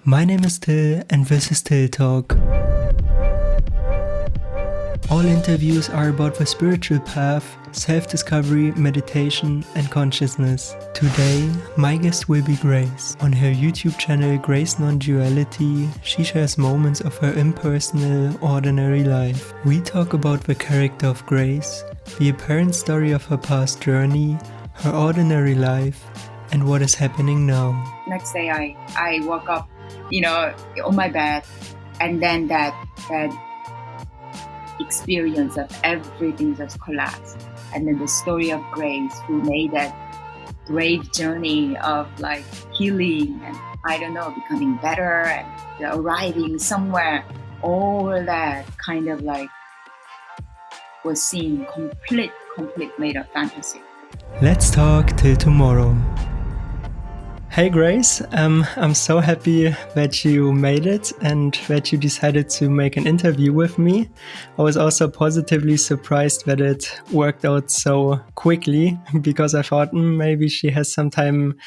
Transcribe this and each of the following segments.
My name is Till and this is Till Talk. All interviews are about the spiritual path, self-discovery, meditation and consciousness. Today, my guest will be Grace. On her YouTube channel Grace Non-Duality, she shares moments of her impersonal, ordinary life. We talk about the character of Grace, the apparent story of her past journey, her ordinary life, and what is happening now. Next day I woke up, on my bed, and then that experience of everything just collapsed. And then the story of Grace, who made that brave journey of like healing and becoming better and arriving somewhere, all that kind of like was seen complete made of fantasy. Let's talk till tomorrow. Hey Grace, I'm so happy that you made it and that you decided to make an interview with me. I was also positively surprised that it worked out so quickly because I thought maybe she has some time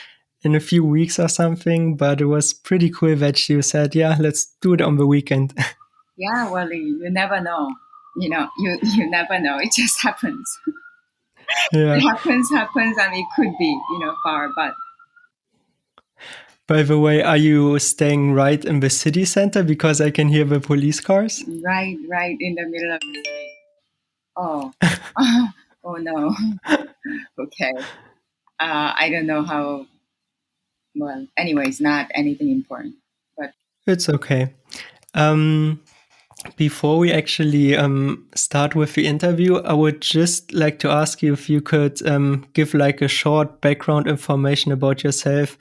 in a few weeks or something, but it was pretty cool that you said, yeah, let's do it on the weekend. Yeah, well, you never know. You never know. It just happens. Yeah. It happens. I mean, it could be, far, but. By the way, are you staying right in the city center because I can hear the police cars? Right in the middle of the city. Oh, oh no. Okay. I don't know how. Well, anyways, not anything important, but it's okay. Before we actually start with the interview, I would just like to ask you if you could give like a short background information about yourself,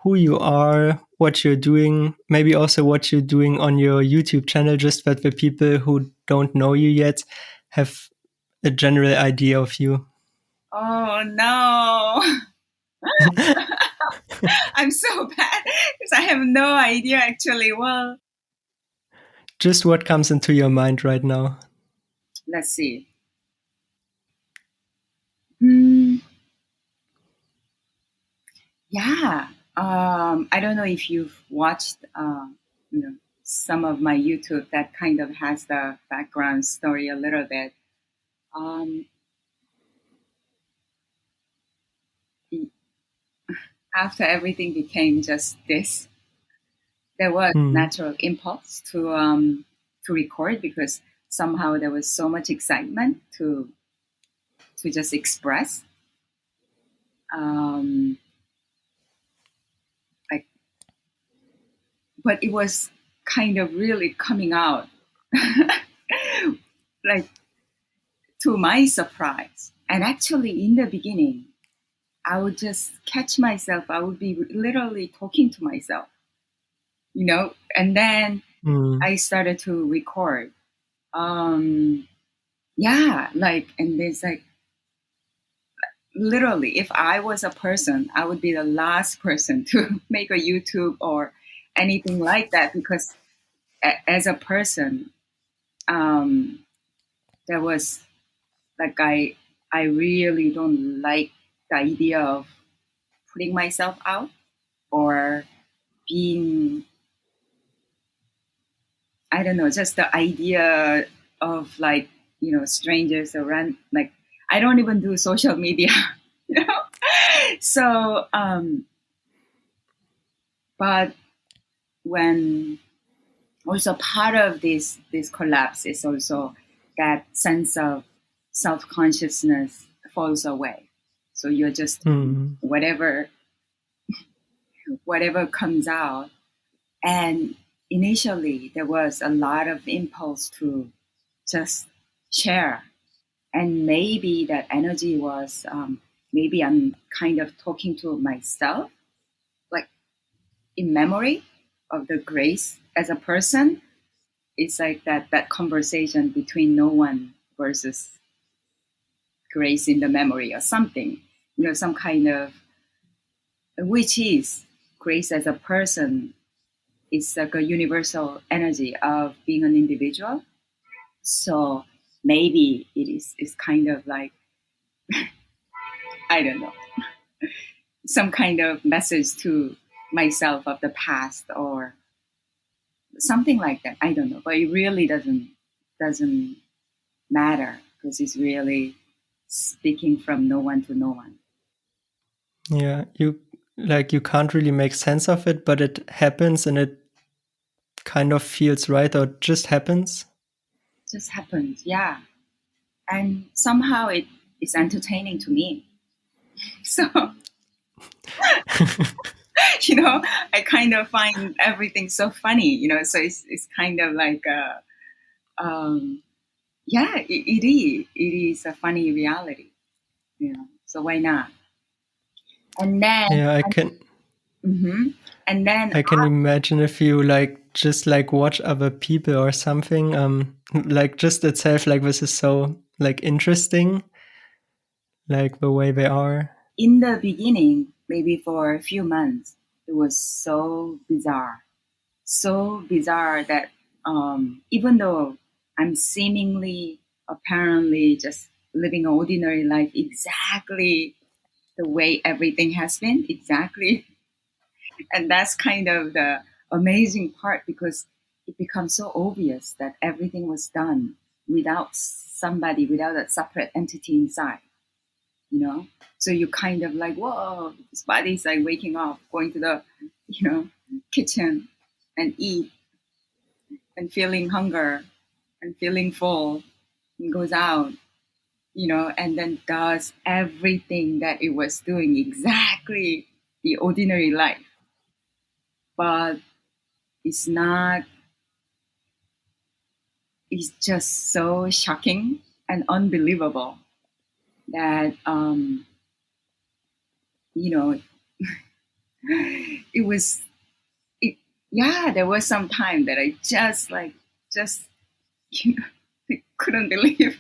who you are, what you're doing, maybe also what you're doing on your YouTube channel, just that the people who don't know you yet have a general idea of you. Oh no. I'm so bad because I have no idea actually. Well, just what comes into your mind right now? Let's see. Yeah. I don't know if you've watched, some of my YouTube that kind of has the background story a little bit. After everything became just this, there was natural impulse to record because somehow there was so much excitement to just express. But it was kind of really coming out, like to my surprise. And actually, in the beginning, I would just catch myself. I would be literally talking to myself, and then I started to record. And there's like, literally, if I was a person, I would be the last person to make a YouTube or anything like that, because as a person, there was like, I really don't like the idea of putting myself out or being, I don't know, just the idea of like, strangers around, like, I don't even do social media, So, but when also part of this collapse is also that sense of self-consciousness falls away. So you're just whatever comes out. And initially there was a lot of impulse to just share. And maybe that energy was, maybe I'm kind of talking to myself, like in memory of the Grace as a person. It's like that conversation between no one versus Grace in the memory or something, some kind of, which is Grace as a person. It's like a universal energy of being an individual. So maybe it's kind of like, I don't know, some kind of message to myself of the past, or something like that. I don't know, but it really doesn't matter because it's really speaking from no one to no one. Yeah, you can't really make sense of it, but it happens and it kind of feels right or just happens. Just happens, yeah. And somehow it is entertaining to me. So you know, I kind of find everything so funny. So it's kind of like yeah, it is a funny reality. So why not? And then Yeah, I can hmm and then I can imagine if you just watch other people or something, like just itself, like this is so interesting, like the way they are. in the beginning, maybe for a few months, it was so bizarre that even though I'm seemingly, apparently, just living an ordinary life exactly the way everything has been, exactly, and that's kind of the amazing part because it becomes so obvious that everything was done without somebody, without a separate entity inside. you know so you kind of like, whoa, this body's like waking up, going to the kitchen and eat and feeling hunger and feeling full, and goes out, and then does everything that it was doing exactly the ordinary life. But it's not, it's just so shocking and unbelievable that you know it was it, yeah, there was some time that I just you know couldn't believe.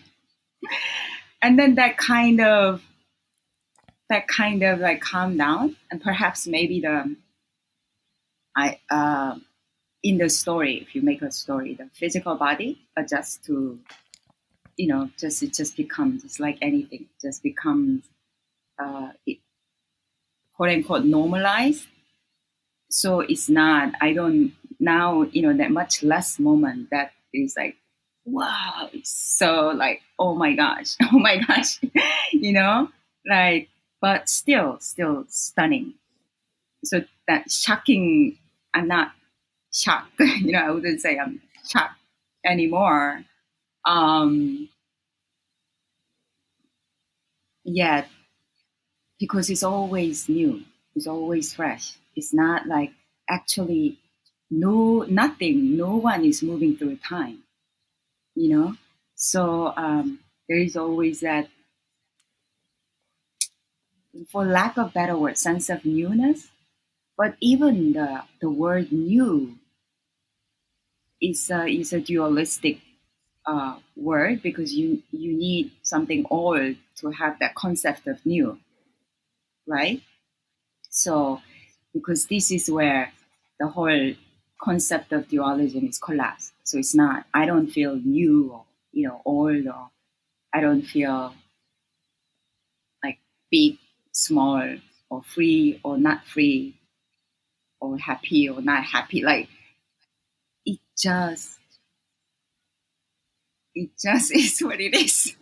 And then that kind of like calmed down, and perhaps maybe the I in the story, if you make a story, the physical body adjusts to, just it just becomes, it's like anything, just becomes it, quote unquote, normalized. So it's not, I don't now, that much less moment that is like, wow, it's so like, oh my gosh, oh my gosh, you know, like, but still stunning. So that shocking, I'm not shocked, I wouldn't say I'm shocked anymore. Um, yeah, because it's always new, it's always fresh. It's not like actually nothing, no one is moving through time, you know. So there is always that, for lack of better word, sense of newness. But even the word new is a dualistic word, because you need something old to have that concept of new, right? So, because this is where the whole concept of dualism is collapsed. So it's not, I don't feel new or, old, or I don't feel like big, small, or free or not free, or happy or not happy. Like it just, it just is what it is.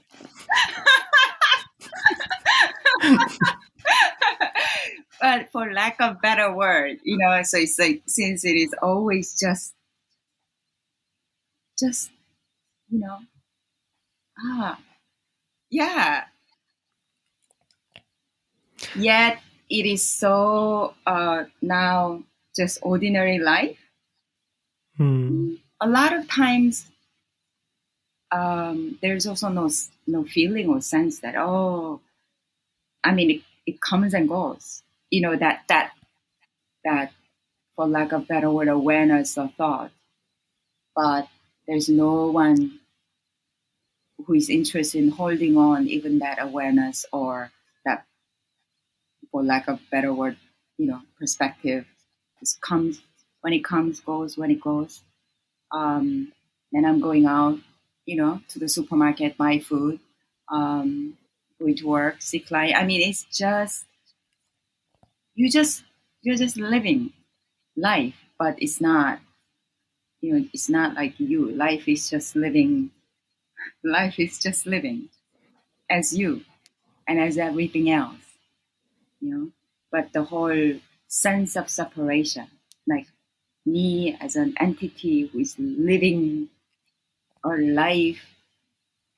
But for lack of better word, so it's like, since it is always just, you know, ah, yeah. Yet it is so now just ordinary life. Hmm. A lot of times, there's also no feeling or sense that, oh, I mean, it comes and goes. That for lack of better word, awareness or thought. But there's no one who is interested in holding on even that awareness, or that, for lack of better word, perspective. Just comes when it comes, goes when it goes. Um, then I'm going out, to the supermarket, buy food, um, going to work, see client. I mean, it's just, you just you're just living life, but it's not. it's not like you. Life is just living. Life is just living as you and as everything else. You know, but the whole sense of separation, like me as an entity who is living our life,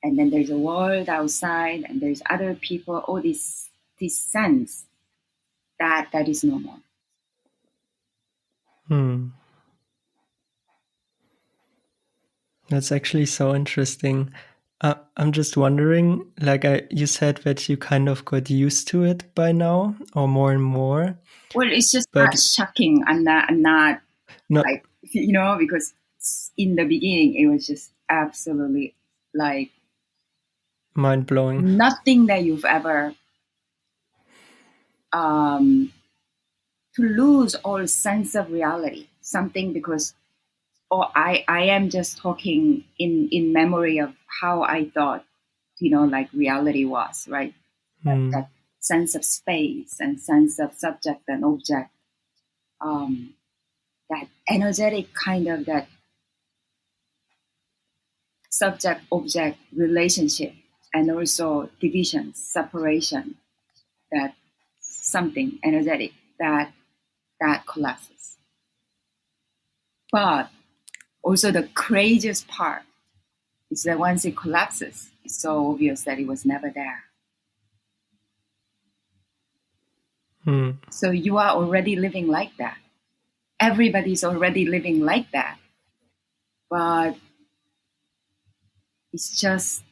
and then there's a world outside, and there's other people. All this sense that is no more. That's actually so interesting. I'm just wondering, like you said that you kind of got used to it by now, or more and more. Well, it's just not But shocking. I'm not no, like because in the beginning it was just absolutely like mind blowing. nothing that you've ever um, to lose all sense of reality. Something because I am just talking in memory of how I thought like reality was, right? That sense of space and sense of subject and object, um, that energetic kind of that subject object relationship, and also division, separation, that something energetic that collapses. But also the craziest part is that once it collapses, it's so obvious that it was never there. So you are already living like that. Everybody's already living like that. But it's just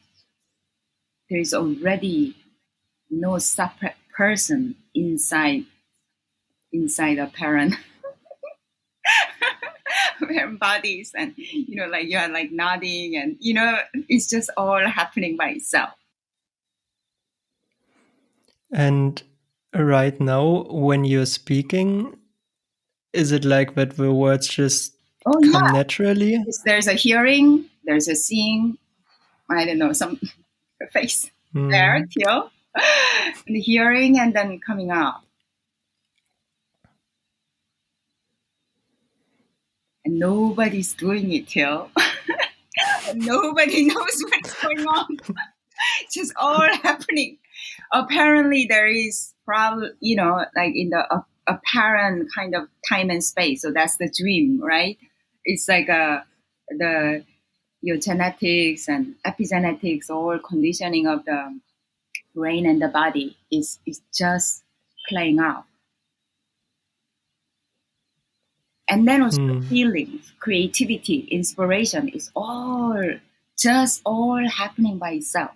there's already no separate person inside a parent parent bodies, and like you are like nodding, and it's just all happening by itself. And right now, when you're speaking, is it like that the words just Oh come yeah, naturally? there's a hearing, there's a seeing. I don't know, some face there till and hearing, and then coming out, and nobody's doing it till and nobody knows what's going on. It's just all happening. Apparently there is probably like in the apparent kind of time and space, so that's the dream, right? It's like the your genetics and epigenetics, all conditioning of the brain and the body is just playing out. And then also feelings, creativity, inspiration is all happening by itself.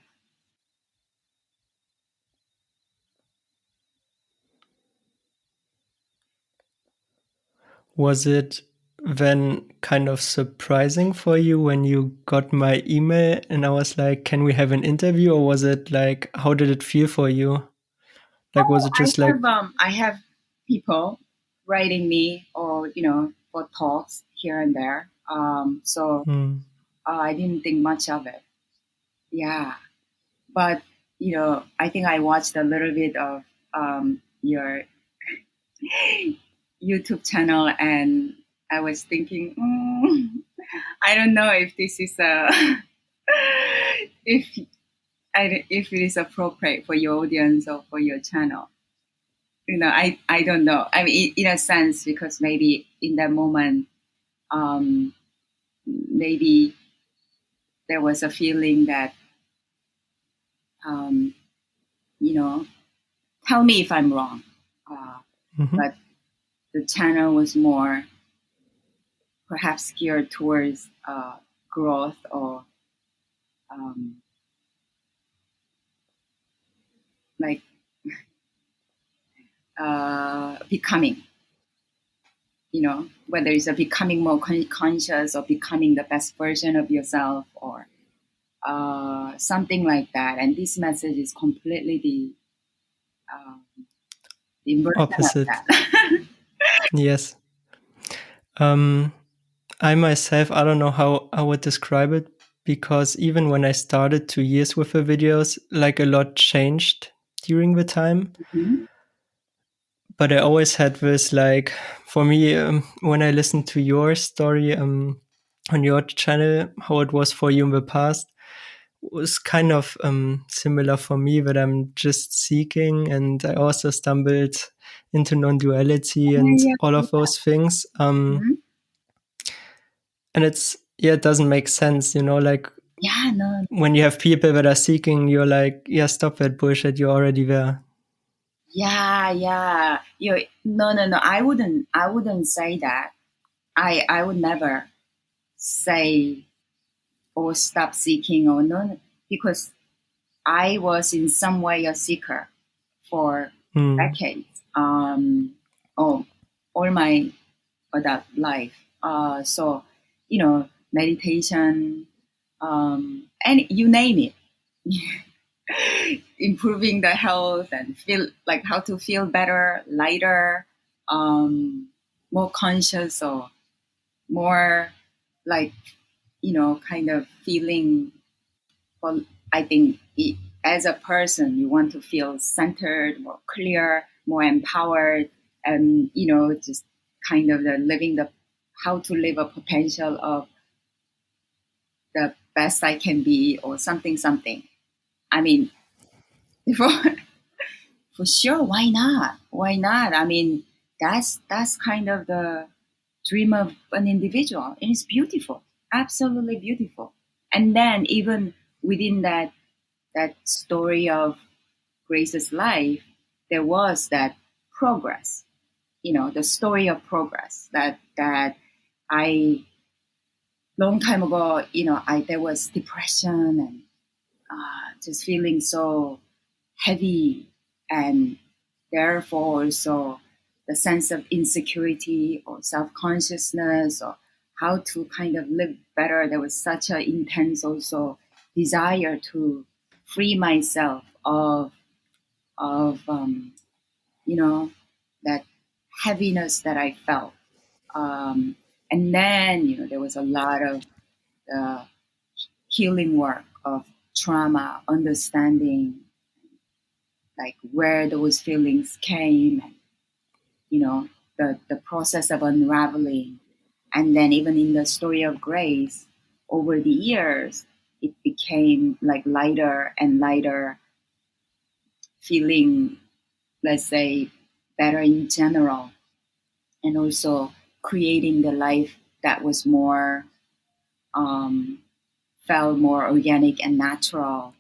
Was it then kind of surprising for you when you got my email and I was like, can we have an interview? Or was it like, how did it feel for you? Like, was Oh, it just like, I have people writing me, or for talks here and there. So I didn't think much of it. Yeah, but I think I watched a little bit of your YouTube channel, and I was thinking, I don't know if this is a if if it is appropriate for your audience or for your channel. I don't know. I mean, in a sense, because maybe in that moment, maybe there was a feeling that, um, you know, tell me if I'm wrong. But the channel was more perhaps geared towards growth, or um, like becoming. Whether it's a becoming more conscious, or becoming the best version of yourself, or something like that. And this message is completely uh, the inversion of opposite? that. Yes. I myself, I don't know how I would describe it, because even when I started 2 years with the videos, like a lot changed during the time. Mhm. But I always had this, like, for me, when I listened to your story, on your channel, how it was for you in the past, was kind of similar for me, that I'm just seeking, and I also stumbled into non-duality and Yeah, all yeah. of those things. Mhm. And it doesn't make sense, like Yeah, no, when you have people that are seeking, you're like, yeah, stop that bullshit, you're already there. yeah, yeah. No. I wouldn't say that. I would never say or stop seeking or no, because I was in some way a seeker for Mm. decades. Oh, all my adult life. So, meditation, and you name it, improving the health and feel like how to feel better, lighter, more conscious, or more like, kind of feeling. Well, I think as a person, you want to feel centered, more clear, more empowered, and just kind of the living the how to live a potential of the best I can be, or something, something. I mean, for for sure, why not? Why not? I mean, that's kind of the dream of an individual, and it's beautiful, absolutely beautiful. And then even within that story of Grace's life, there was that progress, the story of progress that I long time ago, I there was depression and just feeling so heavy, and therefore also the sense of insecurity or self-consciousness, or how to kind of live better. There was such an intense also desire to free myself of you know that heaviness that I felt. And then there was a lot of the healing work of trauma, understanding like where those feelings came, and the process of unraveling. And then even in the story of Grace, over the years, it became like lighter and lighter, feeling, let's say, better in general, and also creating the life that was more, um, felt more organic and natural,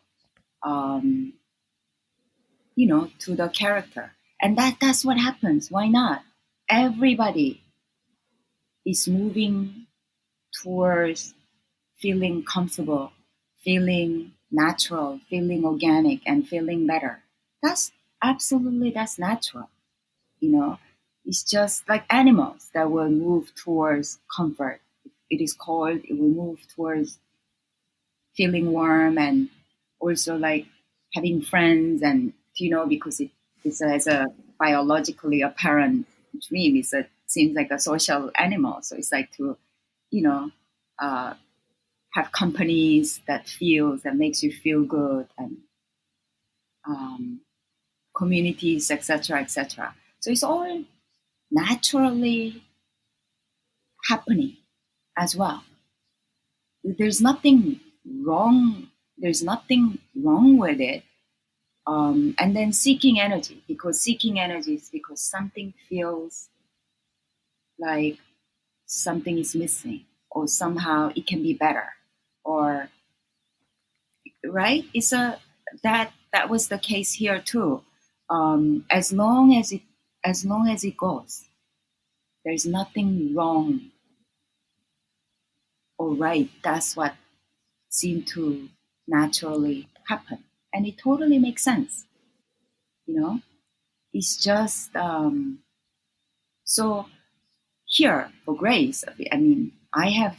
um, to the character. And that's what happens. Why not? Everybody is moving towards feeling comfortable, feeling natural, feeling organic, and feeling better. That's absolutely that's natural. You know, it's just like animals that will move towards comfort. It is cold, it will move towards feeling warm, and also like having friends, and because it's as a biologically apparent dream. Seems like a social animal, so it's like to you know uh, have companies that makes you feel good, and um, communities, etc., etc. So it's all naturally happening as well. There's nothing wrong. There's nothing wrong with it. And then seeking energy, because seeking energy is because something feels like something is missing, or somehow it can be better, or right. That was the case here too. As long as it goes, there's nothing wrong or right. That's what seemed to naturally happen, and it totally makes sense. You know, it's just so here for Grace. I mean, I have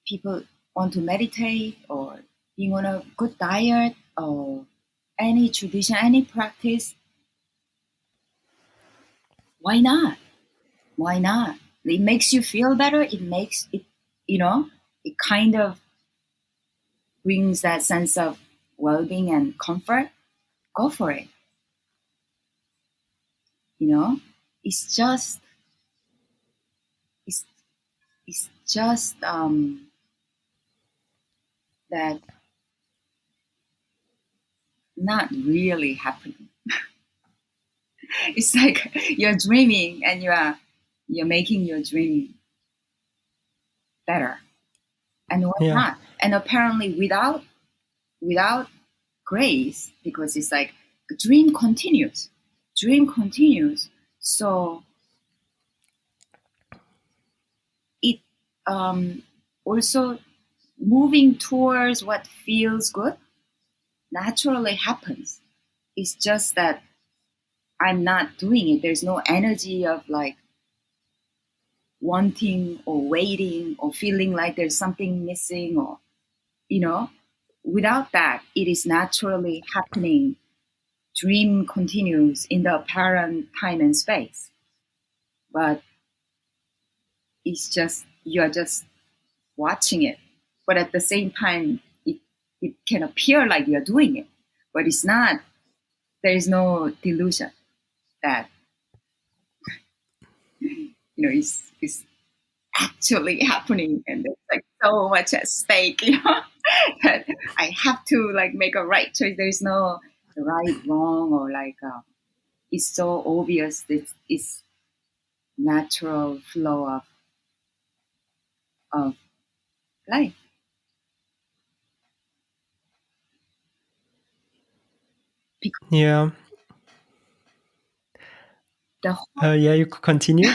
people want to meditate, or being on a good diet, or any tradition, any practice. Why not? Why not? It makes you feel better. It makes it, you know, it kind of brings that sense of well-being and comfort. Go for it. You know, it's just it's it's just that not really happening. It's like you're dreaming and you're making your dream better, and why Yeah. not? And apparently, without grace, because it's like the dream continues. So it also moving towards what feels good naturally happens. It's just that I'm not doing it. There's no energy of like wanting or waiting or feeling like there's something missing, or you know, without that, it is naturally happening. Dream continues in the apparent time and space, but it's just you're just watching it. But at the same time, it can appear like you're doing it, but it's not. There is no delusion that it's actually happening, and there's like so much at stake, that I have to like make a right choice. There's no right, wrong, or like it's so obvious that it's natural flow of life. Because Yeah. the whole, Yeah, you could continue.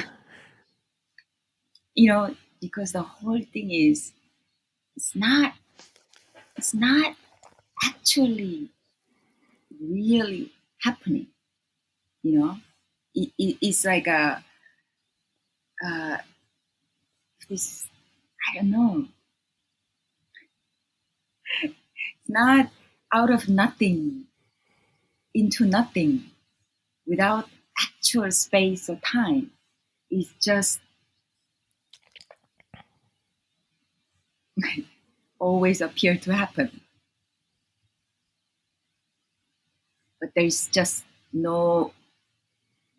because the whole thing is it's not it's not actually really happening. You know, it's like uh, this. I don't know. It's not out of nothing into nothing without actual space or time. It's just always appear to happen, but there's just no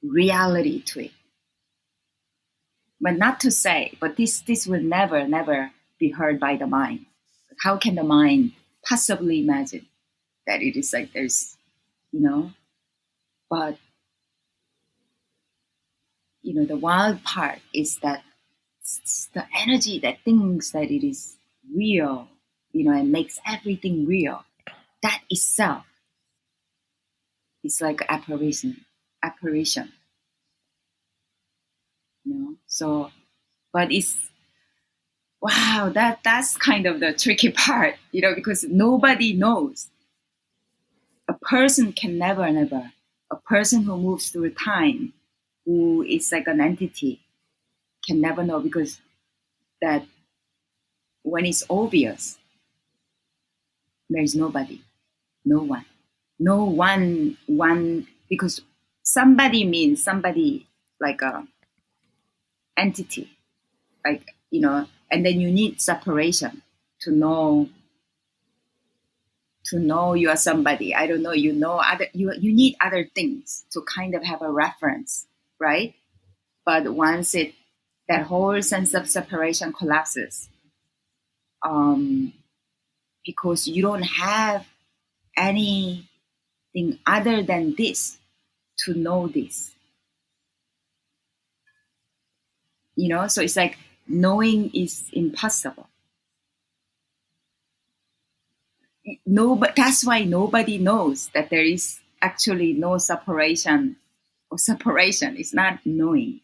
reality to it. But not to say, but this will never be heard by the mind. How can the mind possibly imagine that it is like there's, you know? But the wild part is that it's the energy that thinks that it is real, and makes everything real. That itself is like apparition. So, but it's wow, that's kind of the tricky part, because nobody knows. A person can never, a person who moves through time, who is like an entity, can never know, because that when it's obvious, there's nobody, no one, no one, because somebody means somebody like a entity, like and then you need separation to know you are somebody. I don't know, other you need other things to kind of have a reference, right? But once that whole sense of separation collapses, um, because you don't have anything other than this to know this, so it's like knowing is impossible. No, but that's why nobody knows that there is actually no separation, or separation is not knowing.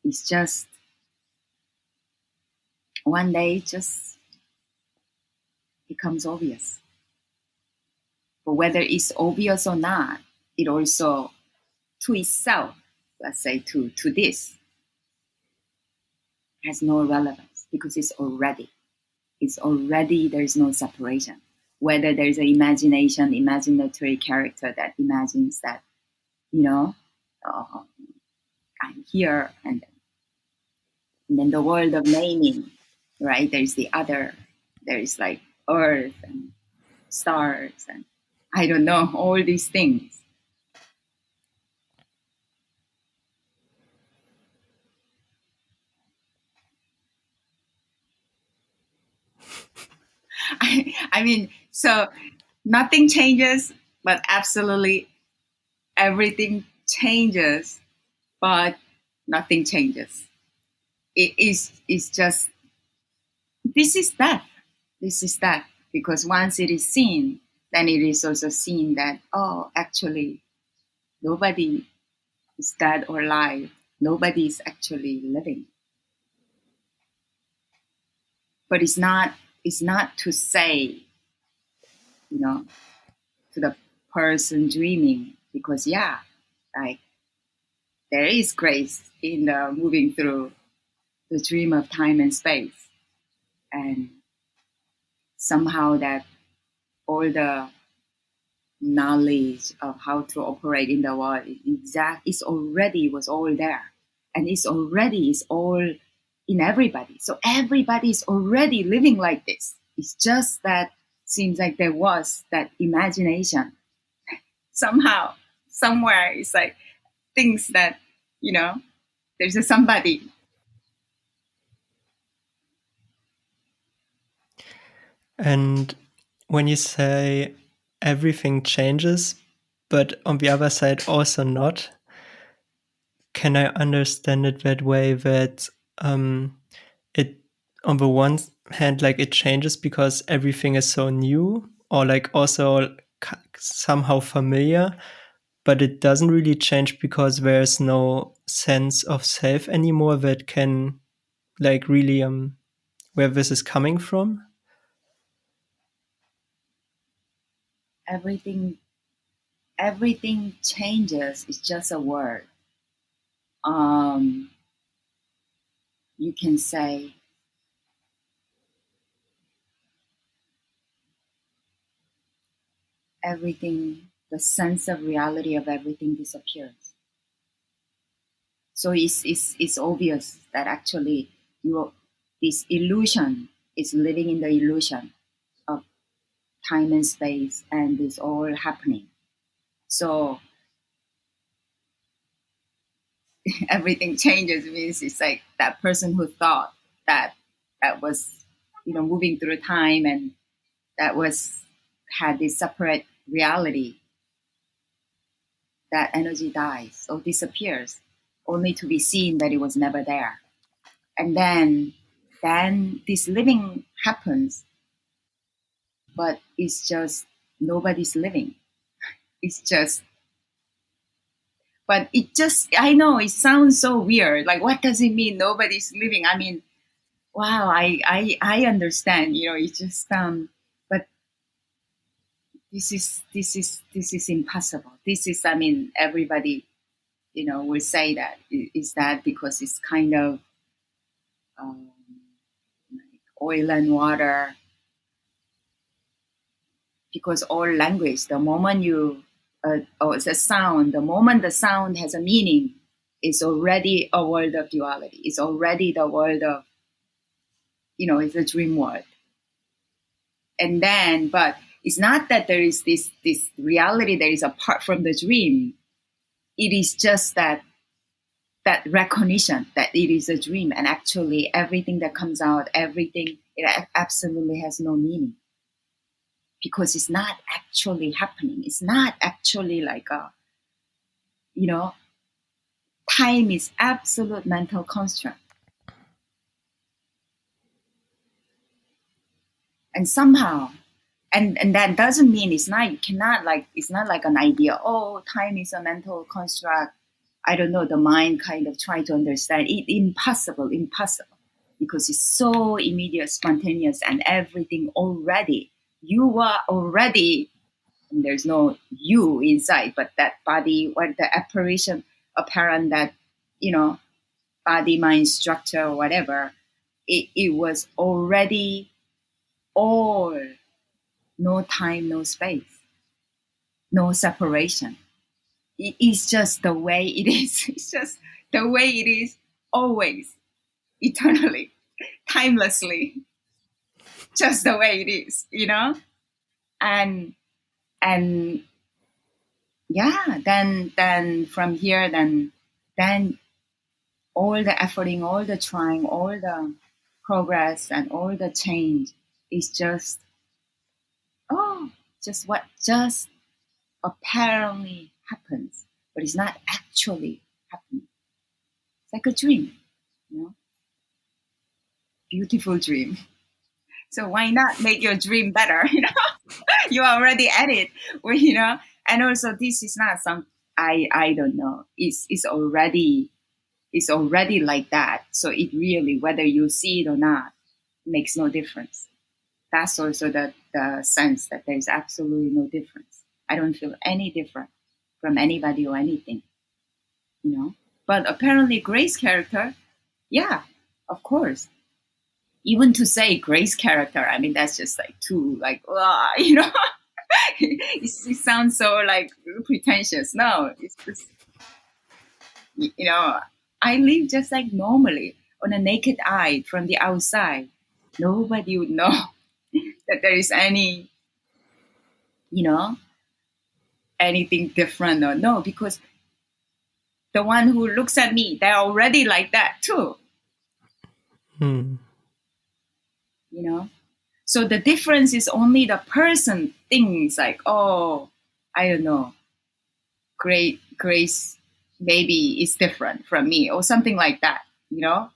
It's just one day it just becomes obvious. But whether it's obvious or not, it also to itself, let's say to this, has no relevance, because it's already there's no separation. Whether there's an imaginatory character that imagines that, you know, uh, I'm here, and then the world of naming, right? There's like earth and stars and I don't know, all these things. I mean, so nothing changes, but absolutely everything changes, but nothing changes. It is it's just this is that. This is that. Because once it is seen, then it is also seen that, oh, actually, nobody is dead or alive. Nobody is actually living. But it's not to say, you know, to the person dreaming, because yeah, like there is grace in the moving through the dream of time and space. And somehow that all the knowledge of how to operate in the world is already was all there, and it's already is all in everybody, so everybody is already living like this. It's just that seems like there was that imagination somehow somewhere. It's like things that, you know, there's a somebody. And when you say everything changes, but on the other side also not, can I understand it that way that it, on the one hand, like it changes because everything is so new, or like also somehow familiar, but it doesn't really change because there's no sense of self anymore that can like really where this is coming from? everything Everything changes. It's just a word. um you can say everything, the sense of reality of everything disappears. So it's obvious that actually you this illusion is living in the illusion of time and space, and it's all happening. So everything changes means it's like that person who thought that that was, you know, moving through time, and that was had this separate reality, that energy dies or disappears, only to be seen that it was never there. And then this living happens, but it's just nobody's living. It's just, but it just, I know it sounds so weird. Like, what does it mean nobody's living? I mean, wow, I understand, you know, it's just, but this is impossible. This is, I mean, everybody, you know, will say that. Is that because it's kind of um, like oil and water, because all language, the moment you, oh, it's a sound, the moment the sound has a meaning, it's already a world of duality. It's already the world of, you know, it's a dream world. And then, but it's not that there is this reality that is apart from the dream. It is just that recognition that it is a dream, and actually everything that comes out, everything, it absolutely has no meaning, because it's not actually happening. It's not actually like a, you know, time is absolute mental construct. And somehow, and that doesn't mean it's not, you cannot like, it's not like an idea, oh, time is a mental construct. I don't know, the mind kind of try to understand it. Impossible, because it's so immediate, spontaneous, and everything already. You are already, and there's no you inside, but that body, or the apparition, apparent that, you know, body, mind, structure, or whatever, it was already all, no time, no space, no separation. It's just the way it is. It's just the way it is, always, eternally, timelessly, just the way it is, you know? And and yeah, then from here, then all the efforting, all the trying, all the progress, and all the change is just oh, just apparently happens, but it's not actually happening. It's like a dream, you know, beautiful dream. So why not make your dream better? You know, you're already at it. Well, you know, and also this is not some I don't know. It's already like that. So it really, whether you see it or not, makes no difference. That's also the sense that there's absolutely no difference. I don't feel any different from anybody or anything, you know. But apparently, Grace's character, yeah, of course. Even to say Grace character, I mean, that's just like too, like, you know, it sounds so like pretentious. No, it's just, you know, I live just like normally on a naked eye from the outside. Nobody would know that there is any, you know, anything different or no, because the one who looks at me, they're already like that too, Hmm. you know. So the difference is only the person thinks like, oh, I don't know, Grace maybe is different from me or something like that, you know.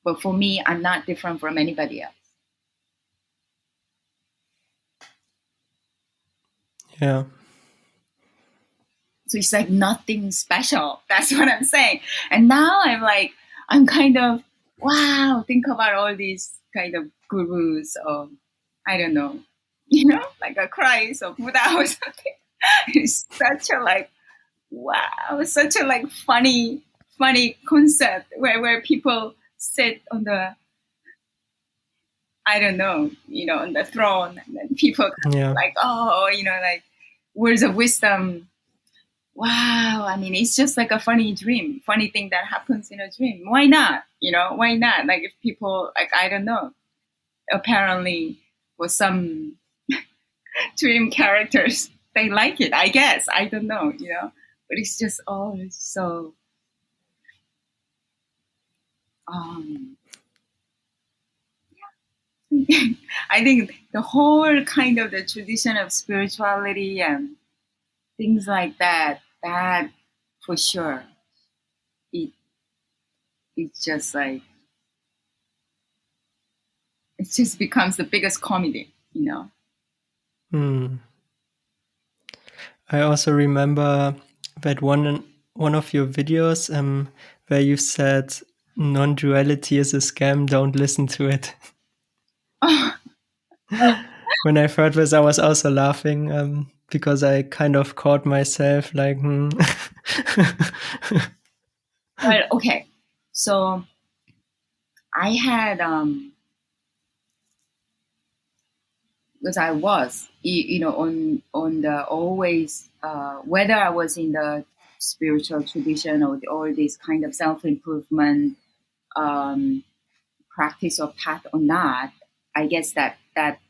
But for me, I'm not different from anybody else. Yeah. So it's like nothing special. That's what I'm saying. And now I'm like, I'm kind of, wow, think about all these kind of gurus or, I don't know, you know, like a Christ or Buddha or something. It's such a like, wow, such a like funny concept where people sit on the, I don't know, you know, on the throne and then people Yeah. like, oh, you know, like words of wisdom. Wow, I mean, it's just like a funny dream, funny thing that happens in a dream. Why not? You know, why not? Like if people, like I don't know, apparently for some dream characters, they like it. I guess I don't know, you know, but it's just oh, it's so. Um, I think the whole kind of the tradition of spirituality and things like that, that for sure, it it's just like it just becomes the biggest comedy, you know. Hmm. I also remember that one of your videos where you said non-duality is a scam, don't listen to it. When I heard this, I was also laughing because I kind of caught myself like, Well, okay. So I had because I was you know on the always whether I was in the spiritual tradition or all this kind of self improvement um, practice or path or not. I guess that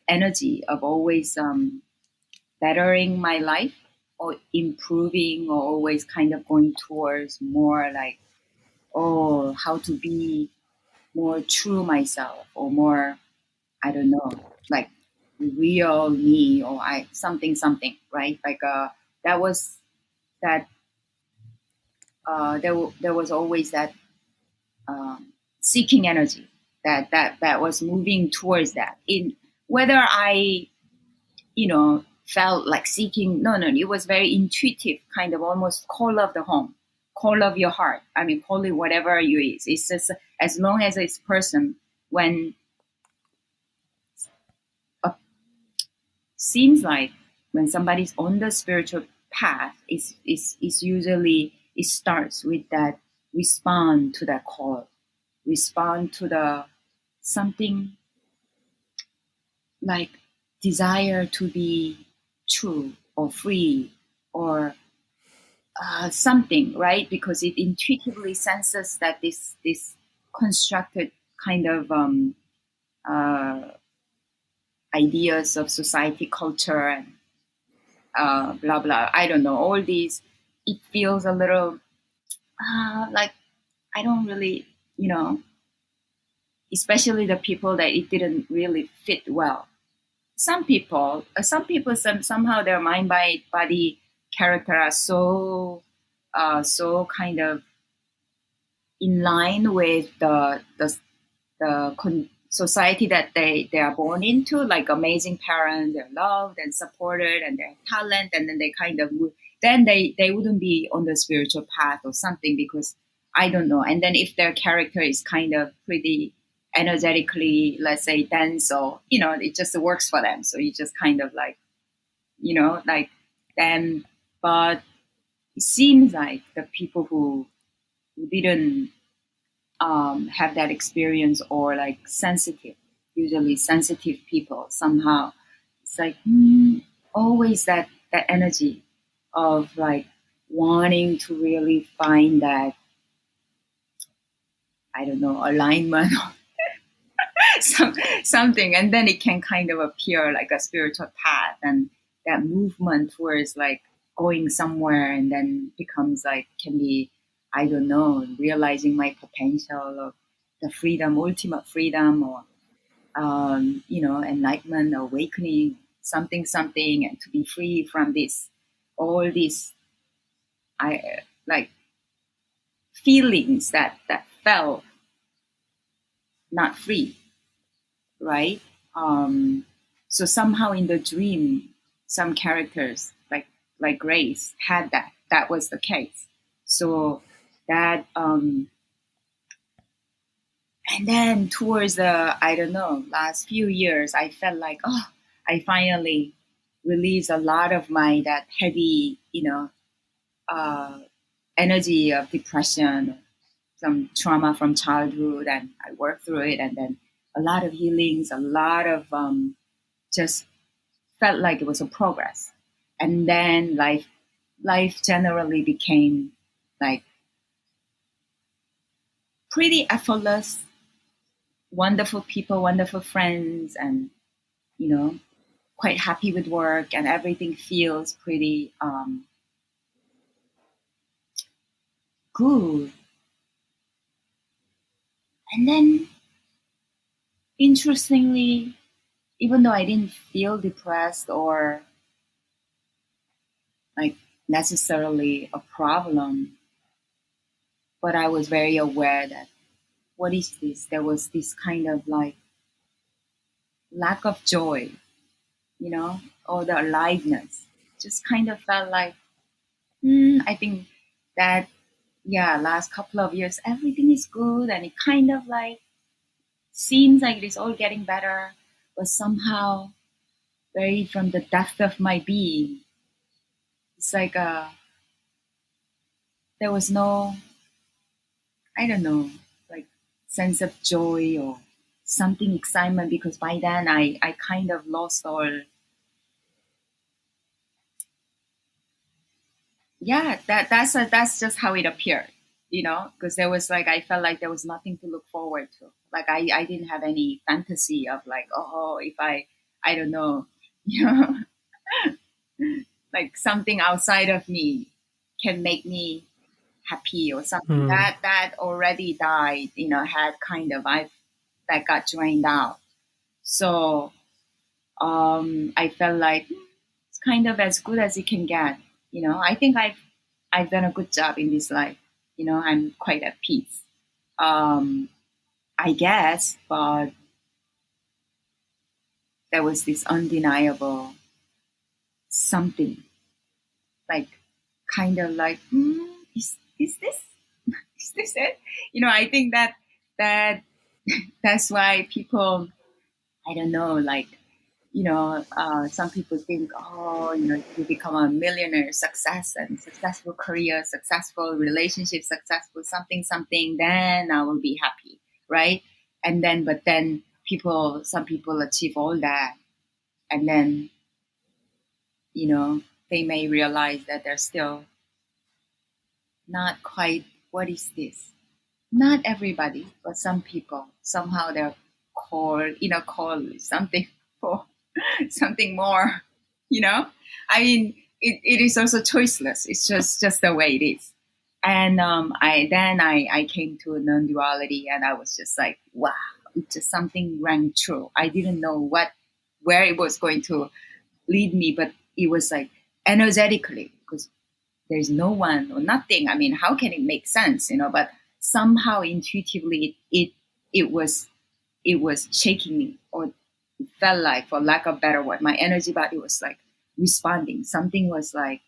energy of always bettering my life or improving or always kind of going towards more like oh how to be more true myself or more I don't know like real me or I something right like that was that there was always that seeking energy that was moving towards that in whether I you know felt like seeking no it was very intuitive kind of almost call of the home call of your heart I mean call it whatever you is it's just as long as it's person when a seems like when somebody's on the spiritual path, it's usually it starts with that respond to that call, respond to the something like desire to be true or free or something, right? Because it intuitively senses that this constructed kind of uh, ideas of society, culture, and blah blah. I don't know all these. It feels a little like I don't really, you know, especially the people that it didn't really fit well. somehow their mind body character are so kind of in line with the society that they are born into, like amazing parents, they're loved and supported, and their talent, and then they kind of then they wouldn't be on the spiritual path or something, because I don't know. And then if their character is kind of pretty energetically, let's say, dense, or it just works for them. So you just kind of like like them. But it seems like the people who didn't have that experience, or like sensitive, usually sensitive people, somehow it's like always that energy of like wanting to really find that, I don't know, alignment or something, and then it can kind of appear like a spiritual path, and that movement towards like going somewhere, and then becomes like, can be, I don't know, realizing my potential, of the freedom, ultimate freedom, or enlightenment, awakening, something, and to be free from this, all these, like feelings that felt not free, right? So somehow in the dream, some characters like Grace had that. That was the case. So that and then towards the, I don't know, last few years, I felt like, oh, I finally released a lot of my that heavy, uh, energy of depression, some trauma from childhood, and I worked through it, and then a lot of healings, a lot of just felt like it was a progress. And then life generally became like pretty effortless, wonderful people, wonderful friends, and you know quite happy with work, and everything feels pretty good. And then interestingly, even though I didn't feel depressed or like necessarily a problem, but I was very aware that, what is this? There was this kind of like lack of joy, or the aliveness. Just kind of felt like, I think that, yeah, last couple of years, everything is good, and it kind of like seems like it is all getting better, but somehow, very from the depth of my being, it's like there was no, I don't know, like sense of joy or something excitement, because by then I kind of lost all. Yeah, that's just how it appeared, because there was like, I felt like there was nothing to look forward to. Like I didn't have any fantasy of like, oh, if I don't know, you know like something outside of me can make me happy, or something Hmm. that already died, had kind of, I that got drained out. So I felt like it's kind of as good as it can get. I think I've done a good job in this life. I'm quite at peace. Um, I guess, but there was this undeniable something, like kind of like, is this is this it? I think that that's why people, I don't know, like, some people think, oh, if you become a millionaire, success and successful career, successful relationship, successful something, then I will be happy, right? And then, but then some people achieve all that, and then, you know, they may realize that they're still not quite, what is this? Not everybody, but some people, somehow they're called something for something more, I mean, it is also choiceless. It's just the way it is. And I came to non-duality, and I was just like, wow, it just something rang true. I didn't know what where it was going to lead me, but it was like energetically, because there's no one or nothing. I mean, how can it make sense, But somehow intuitively, it was shaking me, or it felt like, for lack of better word, my energy body was like responding. Something was like,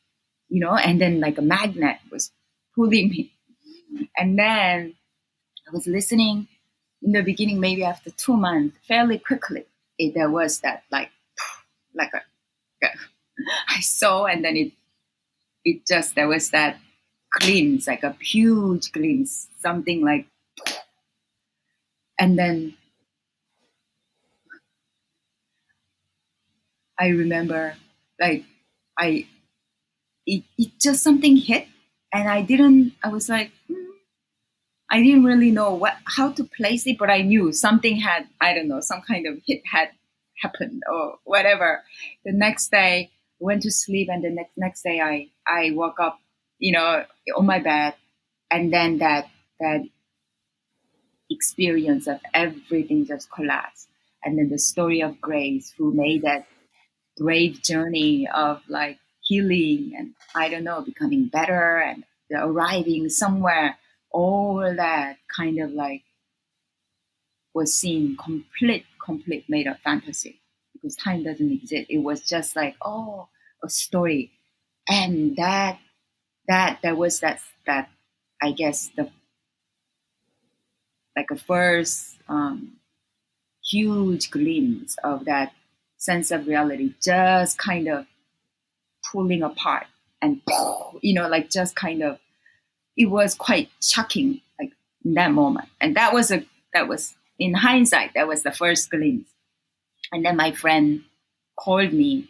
and then like a magnet was pulling me. And then I was listening in the beginning, maybe after 2 months, fairly quickly, there was that like I saw, and then it just, there was that glimpse, like a huge glimpse, something like, and then I remember, like, I it just something hit, and I was like, I didn't really know how to place it, but I knew something had, I don't know, some kind of hit had happened or whatever. The next day, I went to sleep, and the next day, I woke up, on my bed, and then that experience of everything just collapsed, and then the story of Grace, who made that brave journey of like healing and, I don't know, becoming better and arriving somewhere, all that kind of like was seen complete made up fantasy, because time doesn't exist. It was just like, oh, a story. And that there was that I guess the like a first huge glimpse of that sense of reality just kind of pulling apart, and like just kind of, it was quite shocking, like in that moment. And that was in hindsight, that was the first glimpse. And then my friend called me,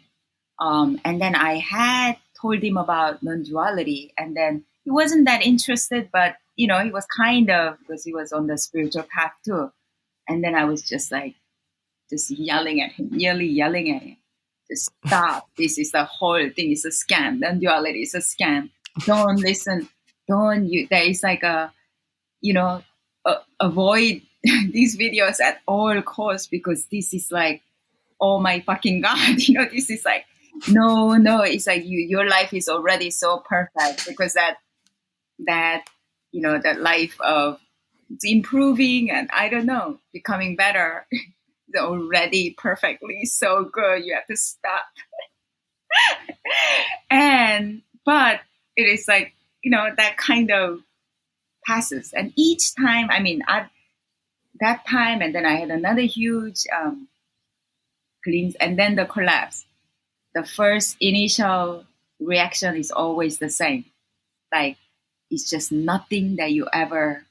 and then I had told him about non-duality, and then he wasn't that interested, but he was kind of, because he was on the spiritual path too. And then I was just like, just yelling at him, nearly yelling at him, just stop. This is the whole thing is a scam. Non-duality is a scam. Don't listen. Don't you? There is like avoid these videos at all costs, because this is like, oh my fucking god. This is like, no. It's like your life is already so perfect, because that that life of improving and, I don't know, becoming better is already perfectly so good. You have to stop. But it is like, that kind of passes, and each time, I mean, at that time, and then I had another huge glimpse, and then the collapse. The first initial reaction is always the same, like, it's just nothing that you ever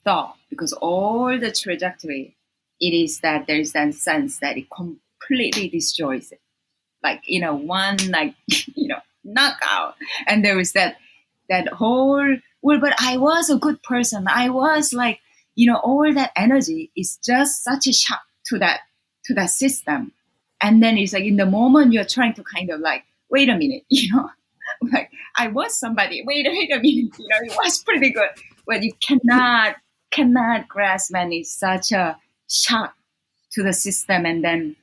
thought, because all the trajectory, it is that there's that sense that it completely destroys it, like, one, like, knockout. And there was that whole, well, but I was a good person, I was like, all that energy is just such a shock to that system. And then it's like, in the moment, you're trying to kind of like, wait a minute, like, I was somebody, wait a minute, it was pretty good, but you cannot grasp, and it's such a shock to the system. And then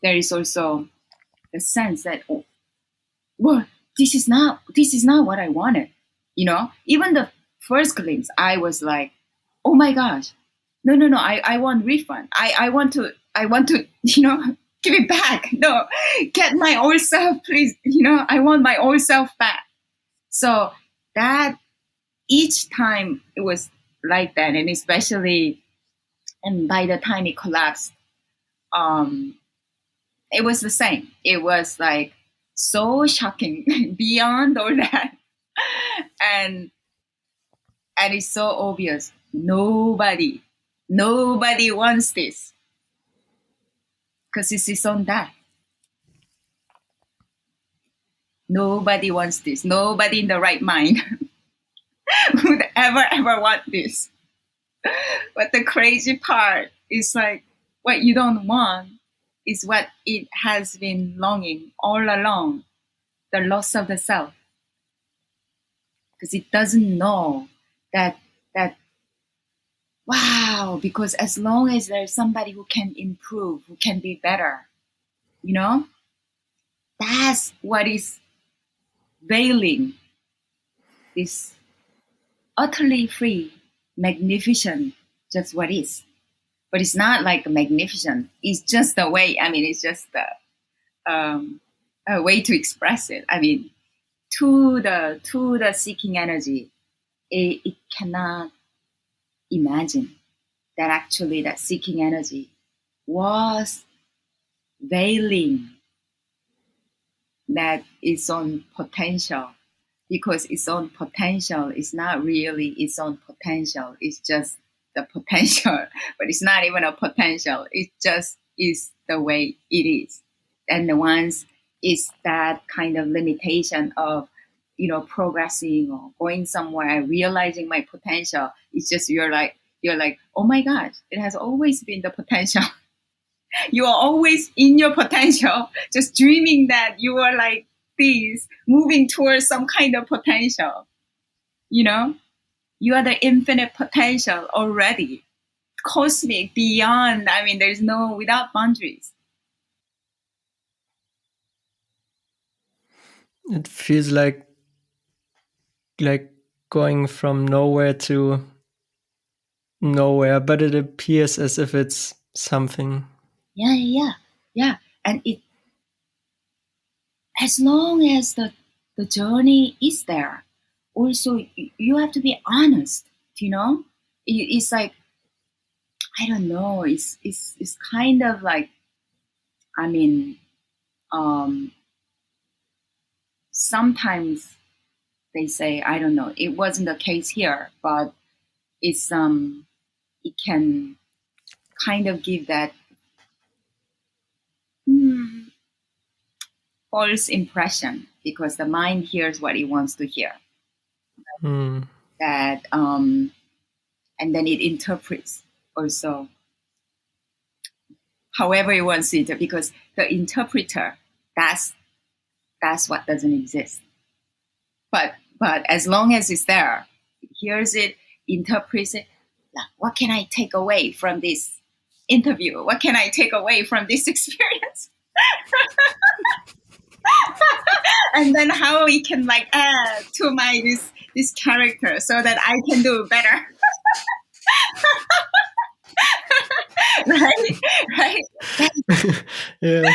there is also the sense that, oh, well, this is not what I wanted. Even the first glimpse, I was like, oh my gosh, no, I want refund. I want to give it back. No, get my old self, please. I want my old self back. So that each time it was like that, and especially, and by the time it collapsed, um, it was the same. It was like so shocking beyond all that, and it's so obvious. Nobody wants this, because this is on that. Nobody wants this. Nobody in the right mind would ever want this. But the crazy part is like, what you don't want is what it has been longing all along, the loss of the self, because it doesn't know that wow, because as long as there's somebody who can improve, who can be better, You know, that's what is veiling this utterly free, magnificent, just what is. But it's not like magnificent. It's just a way. I mean, it's just a way to express it. I mean, to the seeking energy, it cannot imagine that actually that seeking energy was veiling that its own potential, because its own potential is not really its own potential. It's just the potential, but it's not even a potential. It just is the way it is. And the ones is that kind of limitation of, progressing or going somewhere and realizing my potential. It's just you're like, oh my gosh, it has always been the potential. You are always in your potential, just dreaming that you are like this, moving towards some kind of potential. You know, you are the infinite potential already, cosmic, beyond. I mean, there's no without boundaries. It feels like going from nowhere to nowhere, but it appears as if it's something. Yeah. And it, as long as the journey is there, also you have to be honest. You know, it's like, I don't know. It's kind of like, I mean, um, sometimes they say, I don't know, it wasn't the case here, but it's it can kind of give that hmm, false impression, because the mind hears what it wants to hear. Hmm. That and then it interprets also however it wants to interpret, because the interpreter, that's that's what doesn't exist. But as long as it's there, it hears it, interprets it. Like, what can I take away from this interview? What can I take away from this experience? And then how we can like add to my this character so that I can do better. Right? Right? Yeah.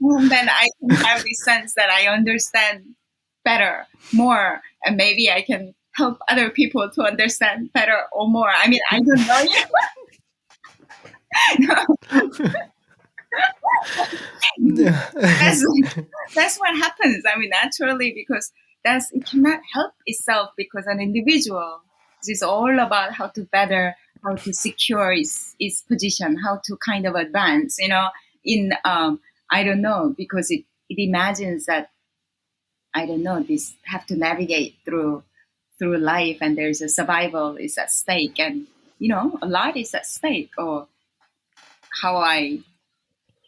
And then I can have this sense that I understand better, more, and maybe I can help other people to understand better or more. I mean, I don't know. that's that's what happens. I mean, naturally, because that's it cannot help itself, because an individual is all about how to better, how to secure its position, how to kind of advance. In I don't know, because it imagines that, I don't know, this have to navigate through life, and there's a survival is at stake, and a lot is at stake, or how I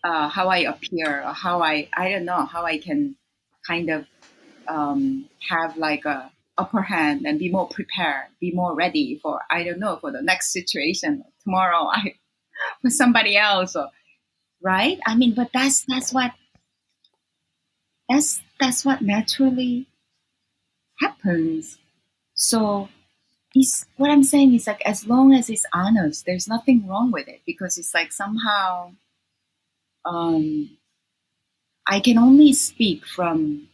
appear, or I don't know how I can kind of have like a upper hand and be more prepared, be more ready for, I don't know, for the next situation tomorrow, I for somebody else, or right. I mean, but that's what naturally happens. So is what I'm saying is like, as long as it's honest, there's nothing wrong with it, because it's like somehow um, I can only speak from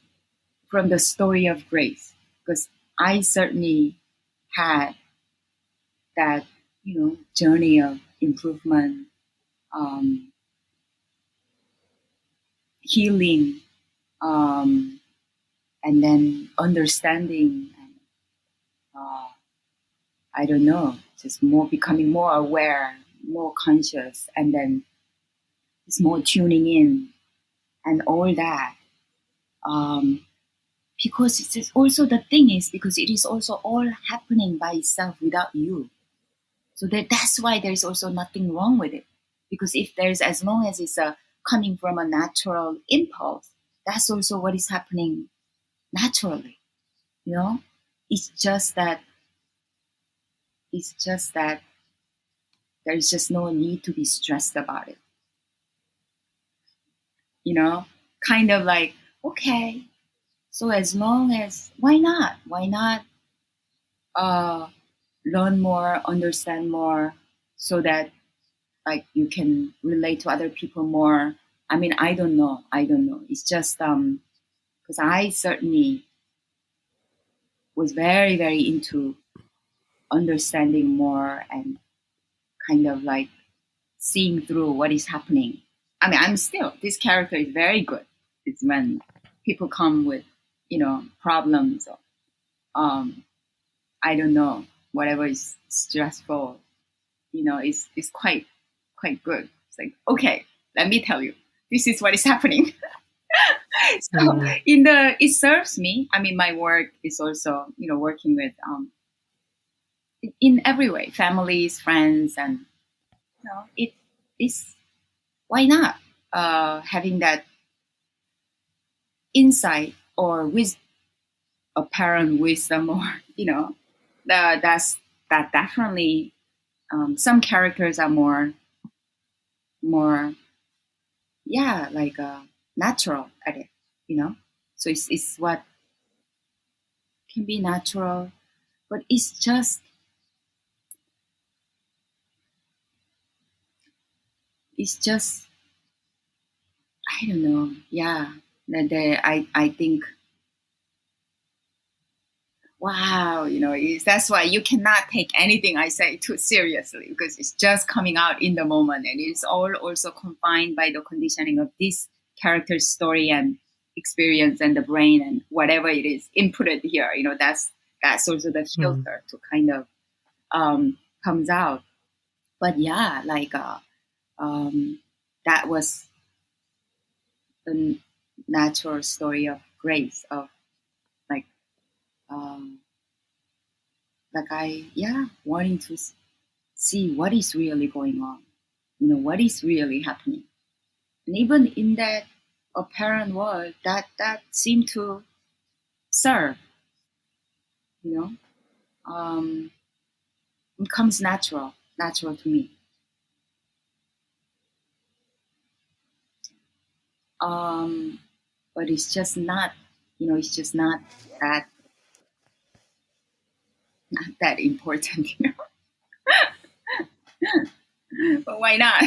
the story of grace, because I certainly had that journey of improvement, um, healing, um, and then understanding, and I don't know, just more becoming more aware, more conscious, and then just more tuning in and all that. Um, because it's just also the thing is, because it is also all happening by itself without you. So that's why there's also nothing wrong with it. Because if there's, as long as it's coming from a natural impulse, that's also what is happening naturally. You know, it's just that it's just that there's just no need to be stressed about it. You know, kind of like, okay, so as long as, why not? Why not uh, learn more, understand more, so that like you can relate to other people more. I mean, I don't know. I don't know. It's just because I certainly was very, very into understanding more and kind of like seeing through what is happening. I mean, I'm still, this character is very good. It's when people come with, problems or, I don't know, whatever is stressful, is quite good. It's like, okay, let me tell you, this is what is happening. So Mm. it serves me. I mean, my work is also, working with, in every way, families, friends, and, it is, why not, having that insight or with apparent wisdom, or, that definitely, some characters are more, yeah, like, natural at it, you know. So it's what can be natural, but it's just I don't know. Yeah, I think, wow, that's why you cannot take anything I say too seriously, because it's just coming out in the moment, and it's all also confined by the conditioning of this character's story and experience and the brain and whatever it is inputted here. That's also the Mm. filter to kind of, comes out. But yeah, like, that was the natural story of Grace, of like, um, I, yeah, wanting to see what is really going on, what is really happening. And even in that apparent world, that seemed to serve, you know, it comes natural to me. Um, but it's just not, it's just that not that important, but why not?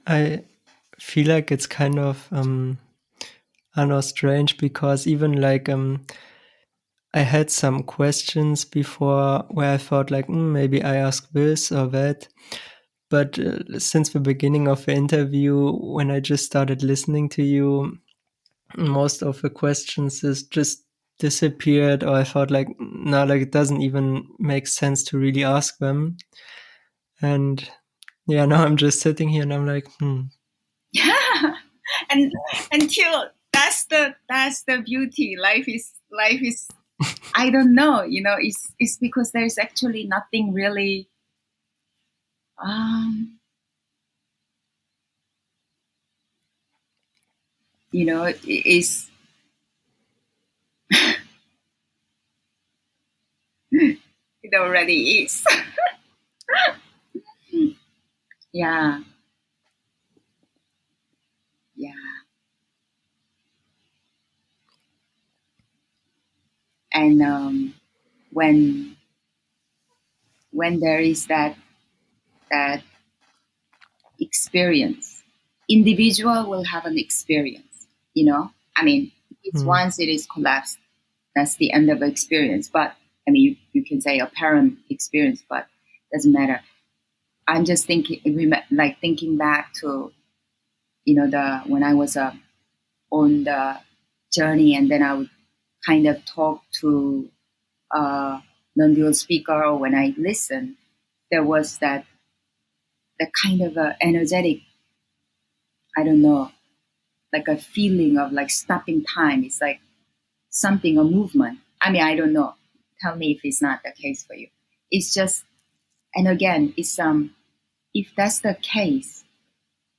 I feel like it's kind of I don't know, strange, because even like I had some questions before where I thought like, maybe I ask this or that. But since the beginning of the interview, when I just started listening to you, most of the questions is just disappeared, or I thought like, no, like it doesn't even make sense to really ask them. And yeah, now I'm just sitting here and I'm like, Yeah, and until that's the beauty. Life is I don't know. It's because there's actually nothing really. Um, it's it already is. Yeah, yeah. And when when there is that experience, individual will have an experience. I mean, it's hmm, once it is collapsed, that's the end of the experience. But I mean, you can say apparent experience, but doesn't matter. I'm just thinking, like thinking back to, the when I was, on the journey, and then I would kind of talk to a non-dual speaker, or when I listen, there was that kind of energetic, I don't know, like a feeling of like stopping time. It's like something, a movement. I mean, I don't know. Tell me if it's not the case for you. It's just, and again, it's if that's the case,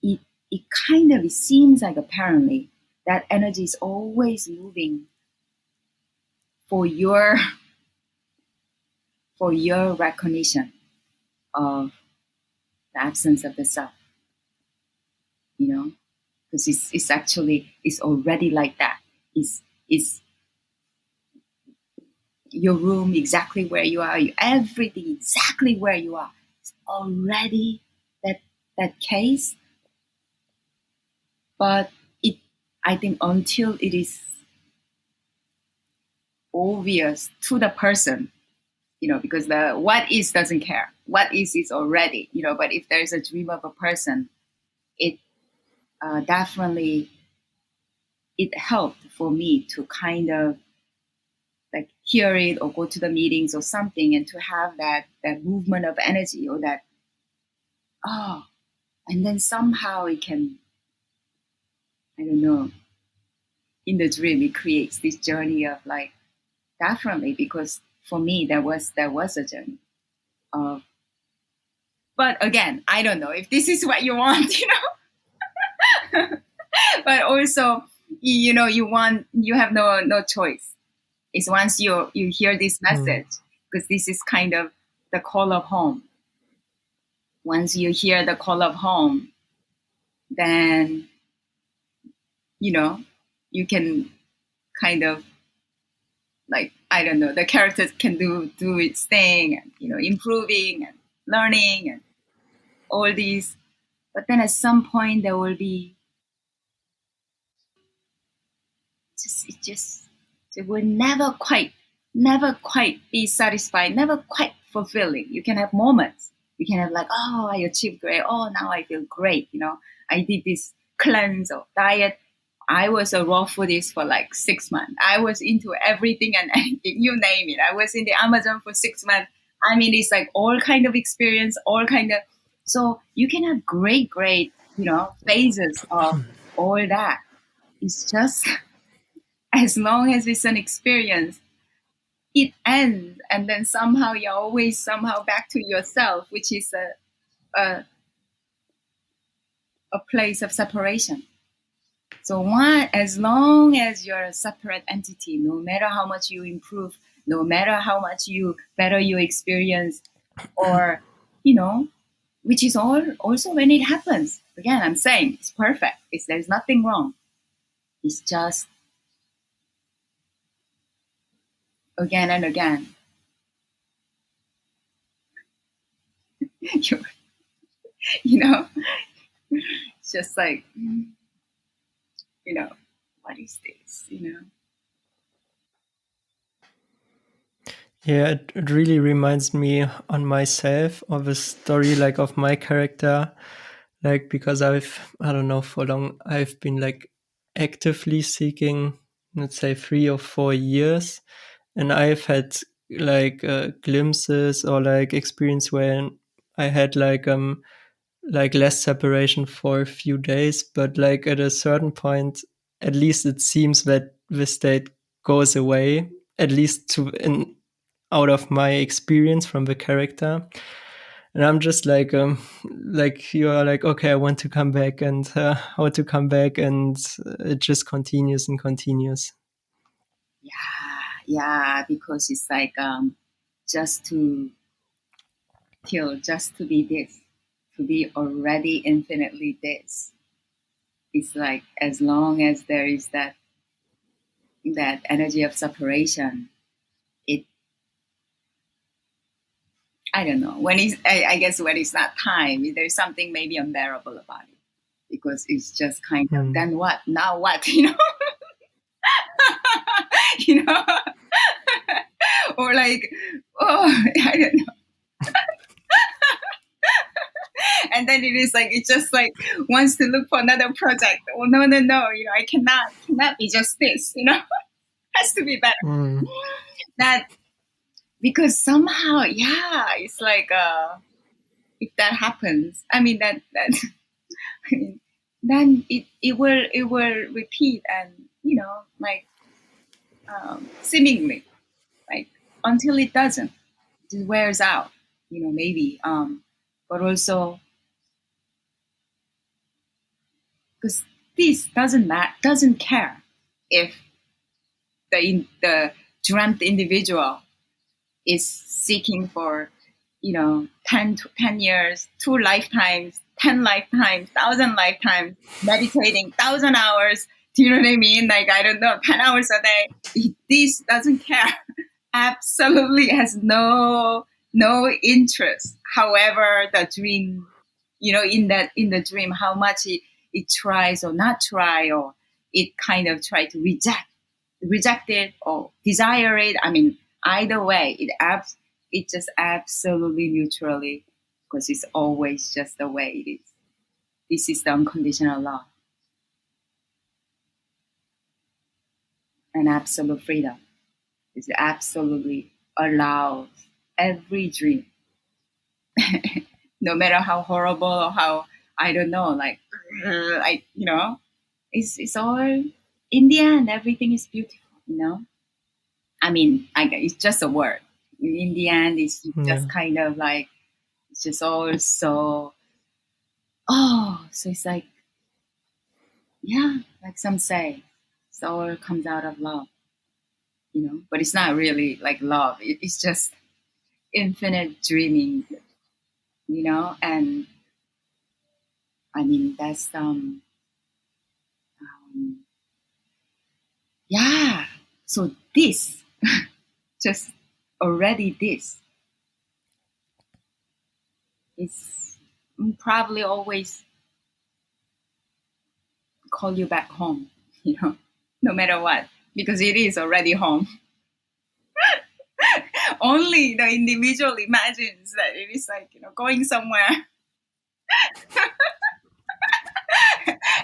it it kind of, it seems like apparently that energy is always moving for your for your recognition of the absence of the self, you know, because it's actually, it's already like that. It's your room exactly where you are, everything exactly where you are. It's already that that case, but it, I think until it is obvious to the person, you know, because the what is doesn't care. What is already, you know. But if there's a dream of a person, it definitely, it helped for me to kind of like hear it or go to the meetings or something, and to have that movement of energy, or that, oh, and then somehow it can, I don't know, in the dream it creates this journey of like, definitely, because for me there was a journey of, but again, I don't know if this is what you want, you know. But also, you know, you have no choice. It's once you hear this message, because this is kind of the call of home. Once you hear the call of home, then, you know, you can kind of like, I don't know, the characters can do its thing, and, you know, improving and learning and all these. But then at some point there will be just it will never quite be satisfied, never quite fulfilling. You can have moments. You can have like, oh, I achieved great. Oh, now I feel great. You know, I did this cleanse or diet. I was a raw foodist for like 6 months. I was into everything and anything, you name it. I was in the Amazon for 6 months. I mean, it's like all kind of experience, all kind of. So you can have great, you know, phases of all that. It's just as long as it's an experience, it ends, and then somehow you're always somehow back to yourself, which is a, a place of separation. So one, as long as you're a separate entity, no matter how much you improve, no matter how much you better your experience, or, you know, which is all also when it happens. Again, I'm saying it's perfect. There's nothing wrong. It's just again and again. you, you know, it's just like, you know, what is this? You know. Yeah, it really reminds me on myself of a story like of my character, like because I don't know, for long I've been like actively seeking, let's say 3 or 4 years, and I've had like glimpses or like experience when I had like less separation for a few days, but like at a certain point, at least it seems that the state goes away, at least to in out of my experience from the character. And I'm just like you are like, okay, I want to come back, and how to come back, and it just continues and continues. Yeah, because it's like just to kill, just to be this, to be already infinitely this. It's like as long as there is that energy of separation, it, I don't know, when it's, I guess when it's not time, there's something maybe unbearable about it, because it's just kind of, Hmm. then what? Now what? You know, you know, or like, oh, I don't know. And then it is like, it just like wants to look for another project. Oh, no, you know, I cannot be just this, you know. Has to be better. Hmm. That, because somehow, yeah, it's like if that happens, I mean that I mean, then it will repeat, and like seemingly, like until it doesn't, it just wears out, maybe. But also because this doesn't care if the dreamt individual is seeking for 10 years, 2 lifetimes, 10 lifetimes, 1,000 lifetimes, meditating 1,000 hours. Do you know what I mean? Like, I don't know, 10 hours a day. This doesn't care. Absolutely has no interest. However, the dream, in the dream, how much it tries or not try, or it kind of try to reject it or desire it. I mean, either way, it just absolutely neutrally, because it's always just the way it is. This is the unconditional love and absolute freedom. It absolutely allows every dream, no matter how horrible or how, I don't know, like it's all, in the end, everything is beautiful. I mean, it's just a word. In the end, it's Yeah. just kind of like, it's just all so, oh, so it's like, yeah, like some say, it all comes out of love. But it's not really like love. It's just infinite dreaming. And I mean, that's, yeah. So this, just already this, is probably always call you back home, no matter what, because it is already home. Only the individual imagines that it is like, going somewhere.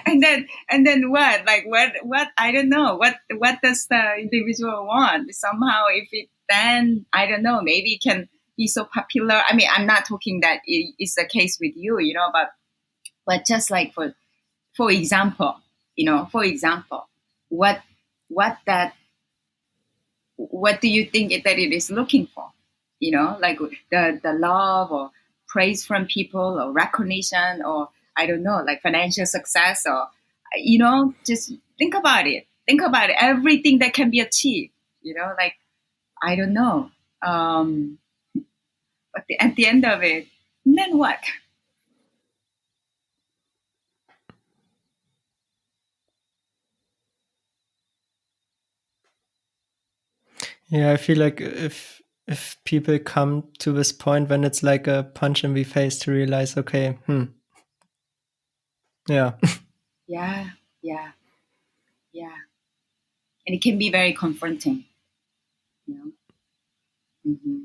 And then what? Like, what I don't know. What does the individual want? Somehow, if it, then I don't know, maybe it can be so popular. I mean, I'm not talking that it is the case with you, but just like for example, what what that what do you think that it is looking for? Like the love or praise from people, or recognition, or I don't know, like financial success, or just think about it. Think about it. Everything that can be achieved. Like, I don't know. But at the end of it, then what? Yeah, I feel like if people come to this point when it's like a punch in the face to realize, okay, yeah. Yeah, yeah, yeah. And it can be very confronting. You know. hmm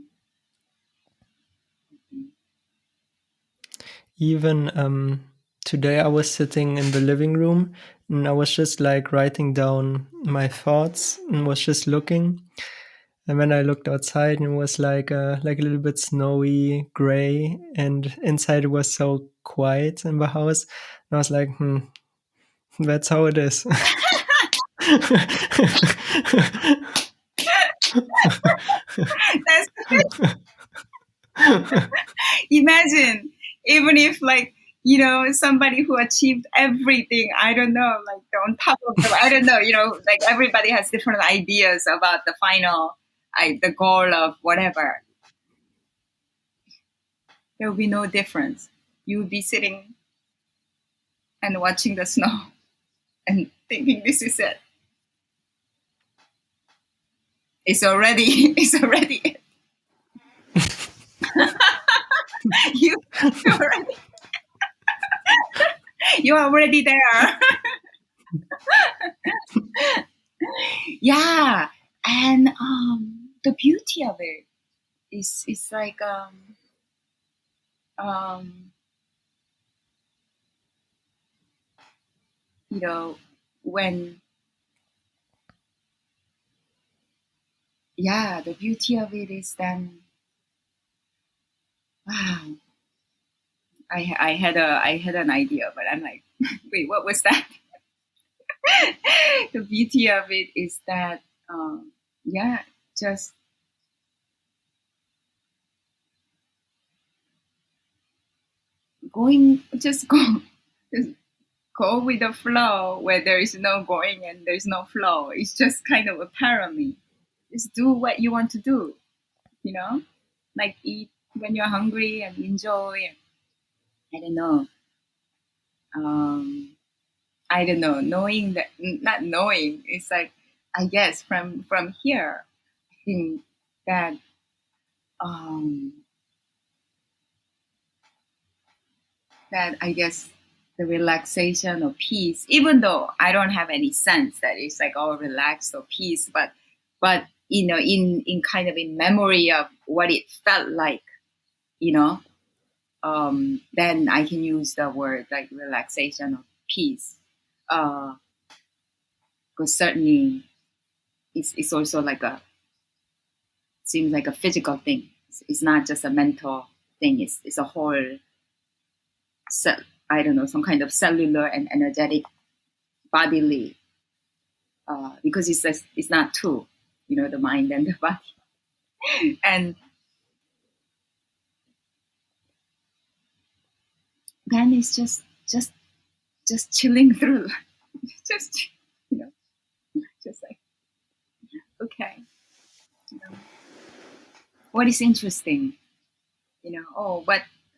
Even today I was sitting in the living room and I was just like writing down my thoughts and was just looking. And when I looked outside, it was like a little bit snowy, gray, and inside it was so quiet in the house. And I was like, that's how it is. That's, imagine, even if, like, somebody who achieved everything, I don't know, like on top of them, I don't know, like everybody has different ideas about the final, the goal of whatever. There will be no difference. You would be sitting and watching the snow and thinking, this is it. It's already, it's already, you already, you're already there. Yeah. And the beauty of it is like, um you know when, yeah, the beauty of it is then, wow, I had an idea, but I'm like, Wait, what was that? The beauty of it is that, yeah, just just go, just go with the flow where there is no going and there's no flow. It's just kind of apparently. Just do what you want to do, you know, like eat when you're hungry and enjoy. I don't know. Um, I don't know. Knowing that, not knowing, it's like, I guess from here, I think that, um, that I guess the relaxation or peace, even though I don't have any sense that it's like all relaxed or peace, but in kind of in memory of what it felt like, you know, then I can use the word like relaxation or peace. Because certainly it's also like a seems like a physical thing. It's not just a mental thing. It's a whole cell, I don't know, some kind of cellular and energetic bodily, because it's not two, the mind and the body, and then it's just chilling through, just you know, just like okay, you know, what is interesting, oh,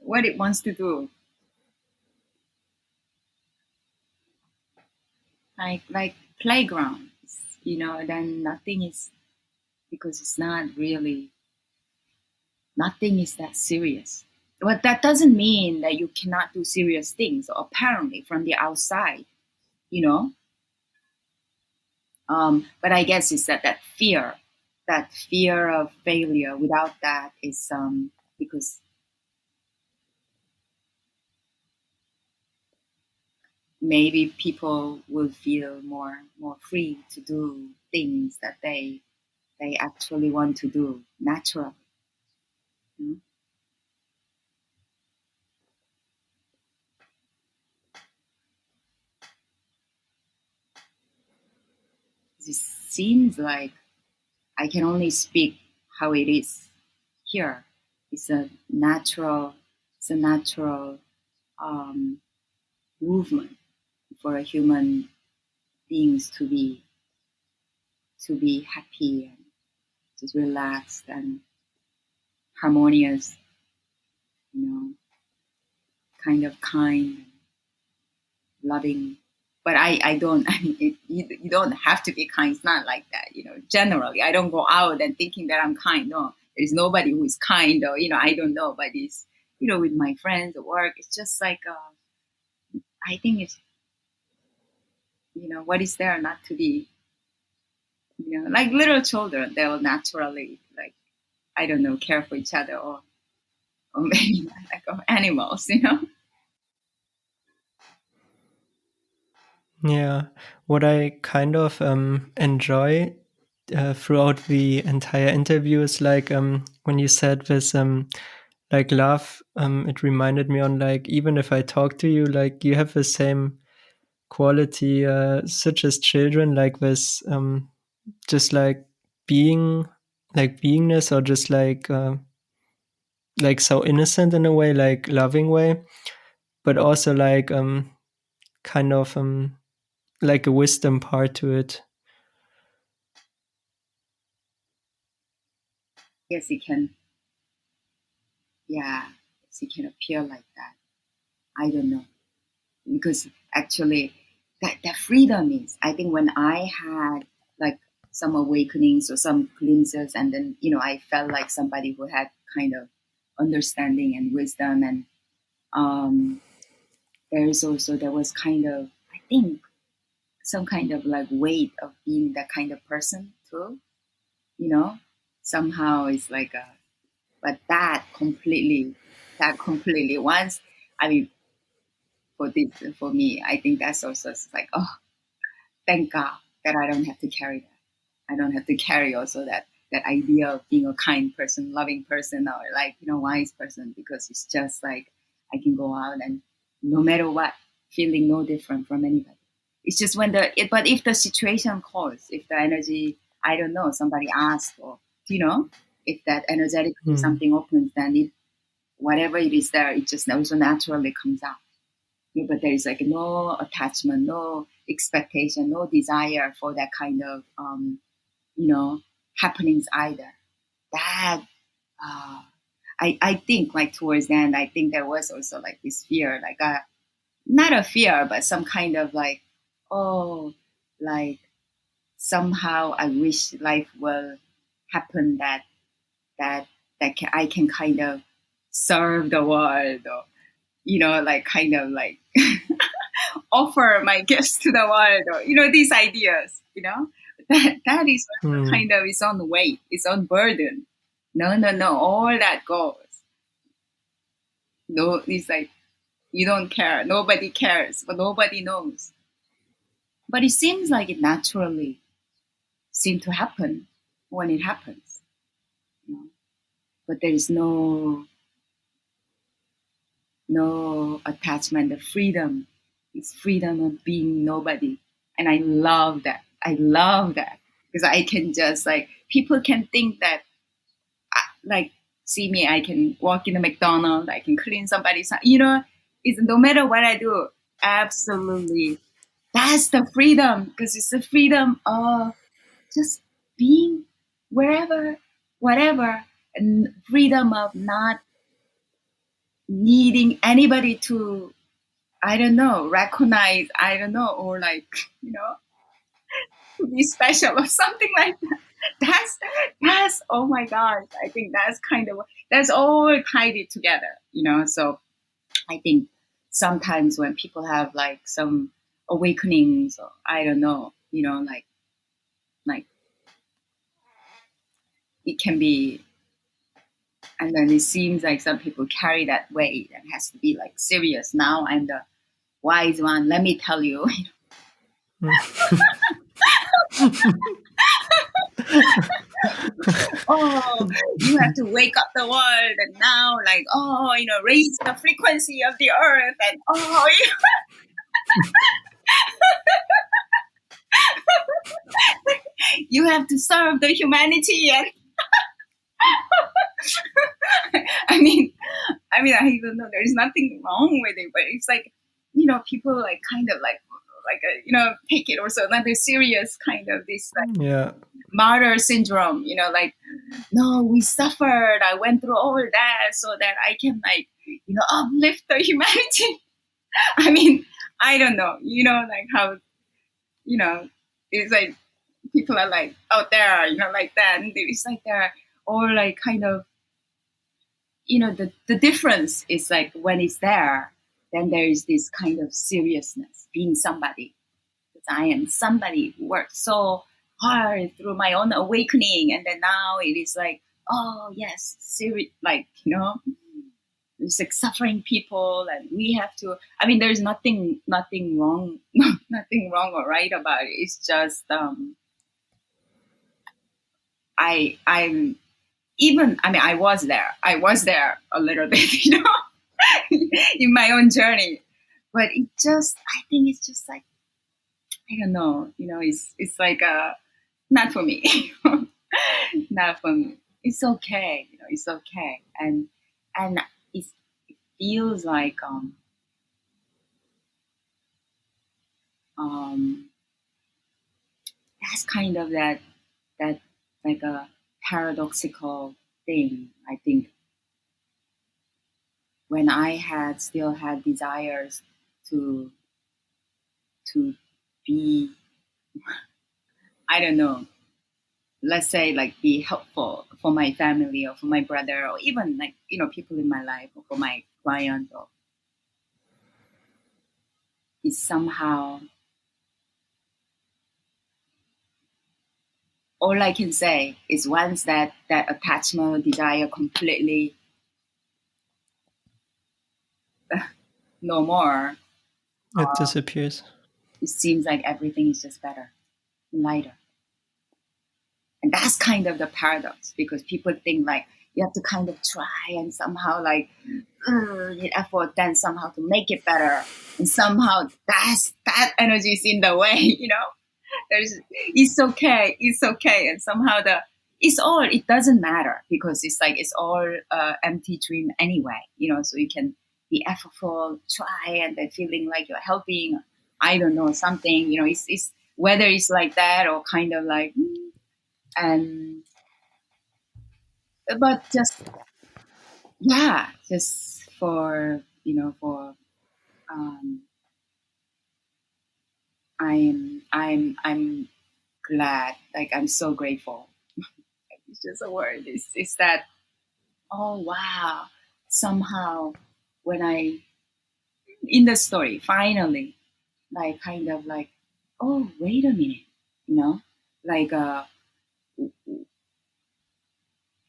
what it wants to do, like playgrounds, then nothing is because it's not really nothing is that serious. But that doesn't mean that you cannot do serious things, apparently, from the outside, you know. But I guess it's that fear of failure. Without that is because maybe people will feel more free to do things that they actually want to do naturally. You know? It seems like I can only speak how it is here. It's a natural, it's a natural um, movement for human beings to be happy and just relaxed and harmonious, you know, kind of kind, loving. But I don't. I mean, you don't have to be kind. It's not like that, Generally, I don't go out and thinking that I'm kind. No, there's nobody who is kind, or I don't know. But it's with my friends at work, it's just like I think it's what is there not to be, like little children, they'll naturally like I don't know care for each other or maybe like animals, Yeah, what I kind of enjoy throughout the entire interview is like when you said this like love, it reminded me on like even if I talk to you, like you have the same quality, such as children, like this, just being, like beingness, or just like so innocent in a way, like loving way, but also like kind of like a wisdom part to it. Yes, it can. Yeah, yes, it can appear like that. I don't know because actually that freedom is. I think when I had like some awakenings or some glimpses, and then I felt like somebody who had kind of understanding and wisdom, and um, there was kind of I think some kind of like weight of being that kind of person too. You know, somehow it's like a but that completely once I mean for me I think that's also like oh thank god that I don't have to carry that. I don't have to carry also that idea of being a kind person, loving person, or like wise person, because it's just like I can go out and no matter what, feeling no different from anybody. It's just when but if the situation calls, if the energy, I don't know, somebody asks, or if that energetically something opens, then whatever it is there, it just also naturally comes out. But there is like no attachment, no expectation, no desire for that kind of happenings either. That I think like towards the end, I think there was also like this fear, like not a fear, but some kind of like, oh, like somehow I wish life will happen that I can kind of serve the world, or like kind of like offer my gifts to the world, or these ideas, that is also kind of its own weight, its own burden. No, all that goes. No, it's like you don't care, nobody cares, but nobody knows. But it seems like it naturally seemed to happen when it happens. But there is no attachment. The freedom is freedom of being nobody, and I love that. I love that because I can just like people can think that like see me, I can walk in a McDonald's, I can clean somebody's house. It's no matter what I do, absolutely. That's the freedom because it's the freedom of just being wherever, whatever, and freedom of not needing anybody to, I don't know, recognize, I don't know, or like, to be special or something like that. That's oh my gosh, I think that's kind of that's all tied it together, So I think sometimes when people have like some awakenings, or I don't know, like it can be, and then it seems like some people carry that weight and has to be like serious. Now I'm the wise one. Let me tell you. Oh, you have to wake up the world, and now like raise the frequency of the earth, and you have to serve the humanity, and I don't know. There's nothing wrong with it, but it's like people like kind of like take it also another serious kind of this like martyr syndrome. Like no, we suffered. I went through all that so that I can like uplift the humanity. I don't know. Like how it's like people are like out there, like that, and it's like they're all like kind of the difference is like when it's there, then there is this kind of seriousness, being somebody. Because I am somebody who worked so hard through my own awakening, and then now it is like, oh yes, serious, like it's like suffering people, and we have to. There's nothing wrong, nothing wrong or right about it. It's just I'm even. I was there. I was there a little bit, in my own journey. But it just, I think it's just like, I don't know, it's like not for me, not for me. It's okay, it's okay, and it feels like that's kind of that like a paradoxical thing. I think when I still had desires to be, I don't know, let's say like be helpful for my family or for my brother or even like people in my life or for my client, or is somehow all I can say is once that attachment or desire completely no more, it disappears. it seems like everything is just better, lighter. And that's kind of the paradox, because people think like, you have to kind of try and somehow like need effort, then somehow to make it better, and somehow that energy is in the way. There's it's okay, it's okay, and somehow it doesn't matter because it's like it's all empty dream anyway. So you can be effortful, try, and then feeling like you're helping. I don't know something. It's whether it's like that or kind of like and but just yeah, just for um, I'm glad, like I'm so grateful. It's just a word. It's that, oh wow, somehow when I in the story finally like kind of like, oh wait a minute, you know like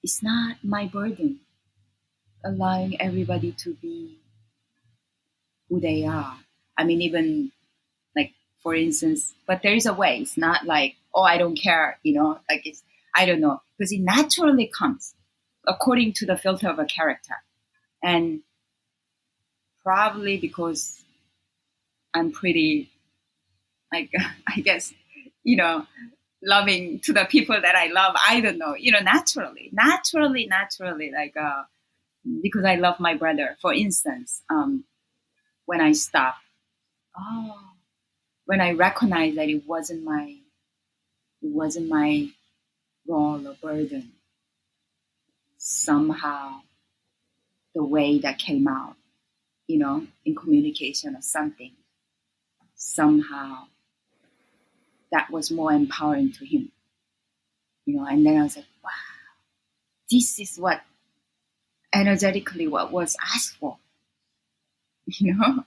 it's not my burden allowing everybody to be who they are. I mean, even like for instance, but there is a way. It's not like, oh I don't care, like it's, I don't know, because it naturally comes according to the filter of a character. And probably because I'm pretty like I guess, you know loving to the people that I love. I don't know, naturally, like because I love my brother, for instance. When I stop, oh, when I recognize that it wasn't my role or burden, somehow the way that came out, in communication or something, somehow that was more empowering to him, and then I was like, wow, this is what energetically what was asked for, you know,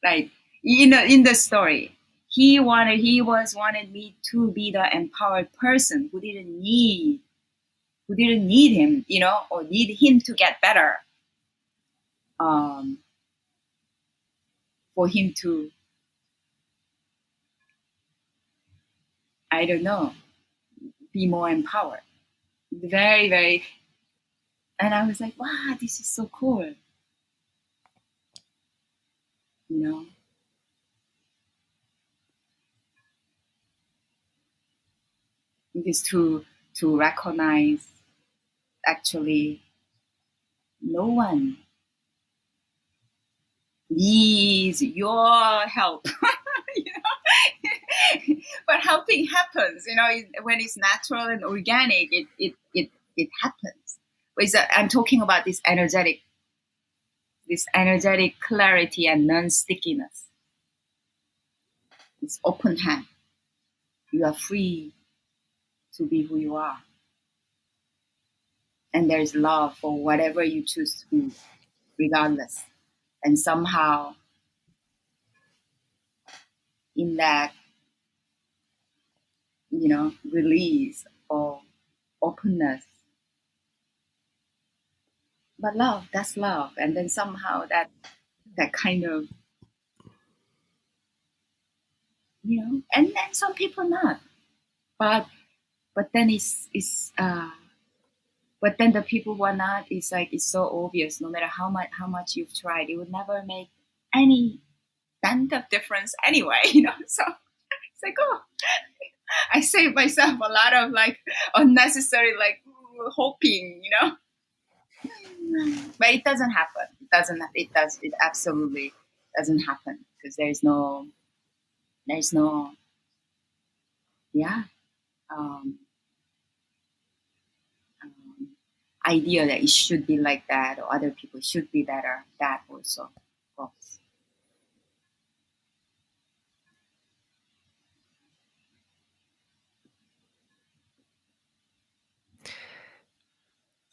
like, in the story, he wanted me to be the empowered person who didn't need him, or need him to get better, um, for him to, I don't know, be more empowered. Very, very, and I was like, wow, this is so cool, you know, because to recognize actually no one needs your help. you but helping happens, when it's natural and organic, it happens. I'm talking about this energetic clarity and non-stickiness. It's open hand. You are free to be who you are, and there's love for whatever you choose to be, regardless. And somehow in that, release or openness, but love, that's love. And then somehow that kind of, and then some people not, but then but then the people who are not, it's like it's so obvious. No matter how much you've tried, it would never make any dent of difference anyway. So it's like, oh, I save myself a lot of like unnecessary like hoping. But it doesn't happen. It absolutely doesn't happen, because there's no yeah um, um, idea that it should be like that or other people should be better. That also, of course.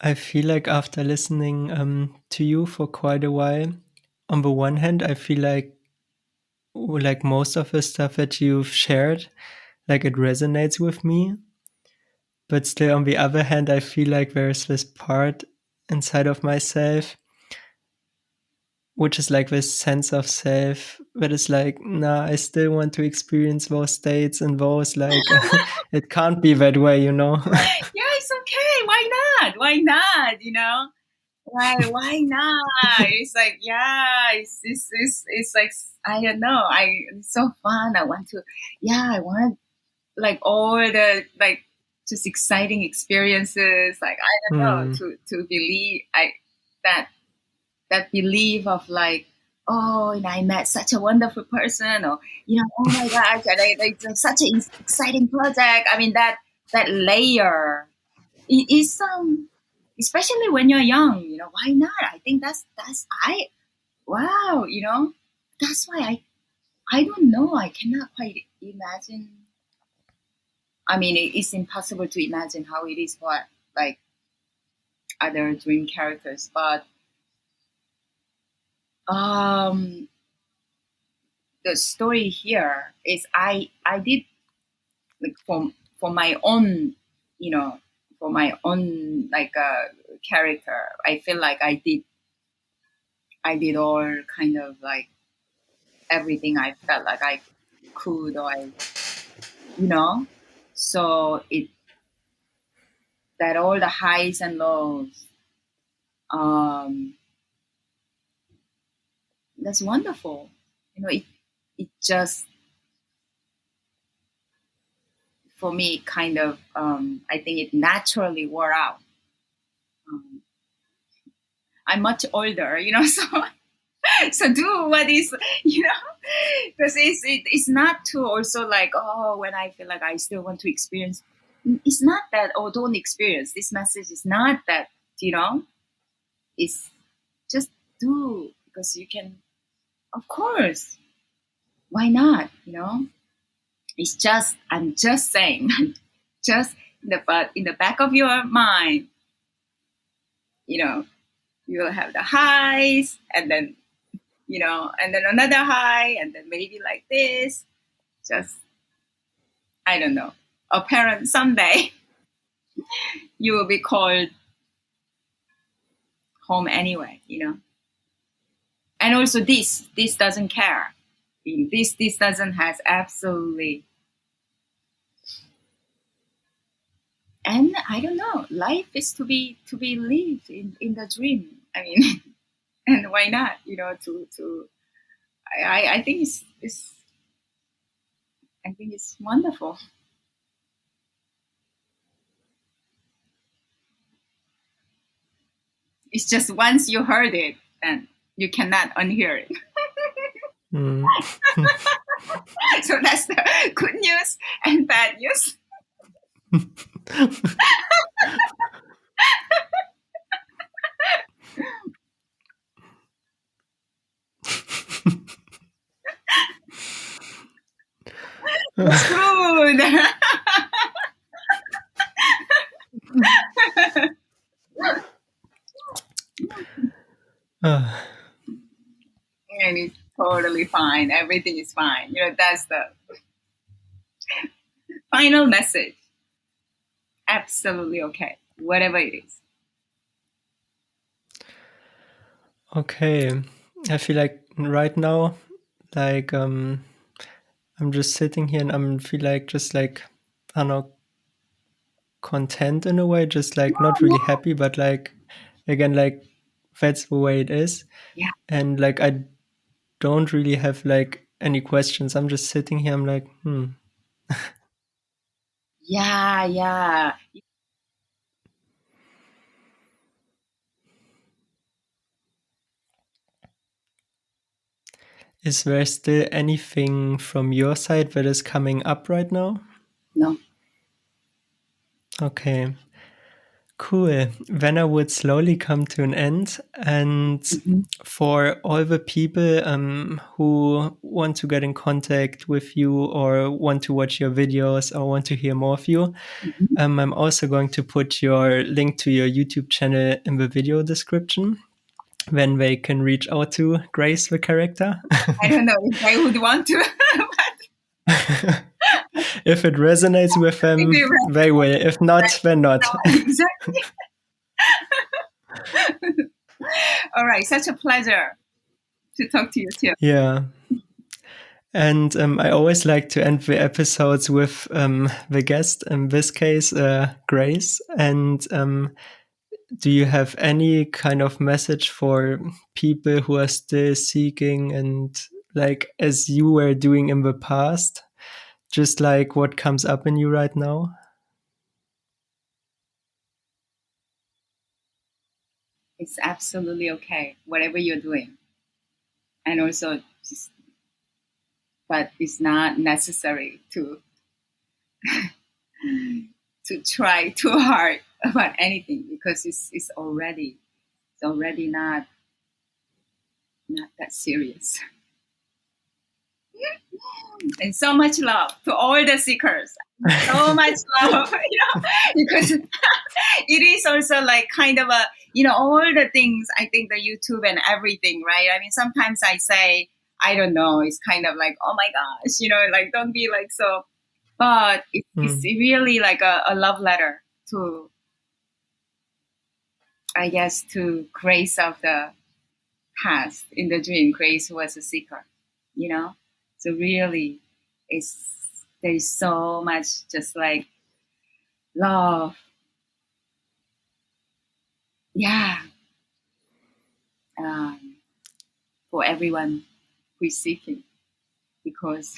I feel like after listening to you for quite a while, on the one hand, I feel like most of the stuff that you've shared, like it resonates with me. But still, on the other hand, I feel like there's this part inside of myself which is like this sense of self that is like, nah, I still want to experience those states and those, like, it can't be that way, you know? Yeah, it's okay. Why not? Why not? You know? Why not? It's like, yeah, it's like, I don't know. It's so fun. I want to, yeah, I want like all the like just exciting experiences. Like, I don't know, Hmm. to believe that that belief of like, oh, and I met such a wonderful person, or oh my gosh, and it's such an exciting project. I mean, that layer is especially when you're young. Why not? I think that's I wow. That's why I don't know. I cannot quite imagine. I mean, it's impossible to imagine how it is for like other dream characters, but um the story here is I did like for my own you know for my own like character. I feel like I did all kind of like everything I felt like I could, or you know so it that all the highs and lows, um that's wonderful. It just, for me, kind of, I think it naturally wore out. um, I'm much older, so so do what is, you know because it's not to also like, oh, when I feel like I still want to experience. It's not that, oh, don't experience. This message is not that, you know it's just do, because you can, of course, why not, it's just, I'm just saying, just in the back of your mind, you know you'll have the highs, and then, and then another high, and then maybe like this. Just, I don't know. A parent someday, you will be called home anyway, And also this doesn't care. This doesn't has absolutely. And I don't know. Life is to be lived in the dream. I mean, and why not? To I think it's I think it's wonderful. It's just once you heard it, then you cannot unhear it. Hmm. So that's the good news and bad news. Screwed. Ah, And it's totally fine. Everything is fine. That's the final message. Absolutely okay. Whatever it is. okay. I feel like right now, like, I'm just sitting here and I'm feel like just like, I don't know, content in a way, just like not really happy, but like, again, like that's the way it is. Yeah. And like I don't really have like any questions. I'm just sitting here. I'm like, Yeah. Yeah. is there still anything from your side that is coming up right now? No. Okay, cool. Then I would slowly come to an end. And Hmm. for all the people who want to get in contact with you or want to watch your videos or want to hear more of you, Hmm. I'm also going to put your link to your YouTube channel in the video description when they can reach out to Grace, the character. I don't know if I would want to. If it resonates with If them, it they will. If not, then not. exactly. All right. Such a pleasure. to talk to you too. Yeah. And I always like to end the episodes with the guest, in this case, Grace. And do you have any kind of message for people who are still seeking and like as you were doing in the past, just like what comes up in you right now? It's absolutely okay, whatever you're doing. And also, just, but it's not necessary to try too hard about anything because it's already not that serious. And so much love to all the seekers. So much love, because it is also like kind of a, all the things, I think the YouTube and everything, right? I mean, sometimes I say, I don't know, it's kind of like, oh my gosh, like don't be like so, but it's really like a love letter to, I guess, to Grace of the past. In the dream, Grace was a seeker, you know? So really, there's so much just like love. Yeah. Um, for everyone who is seeking, because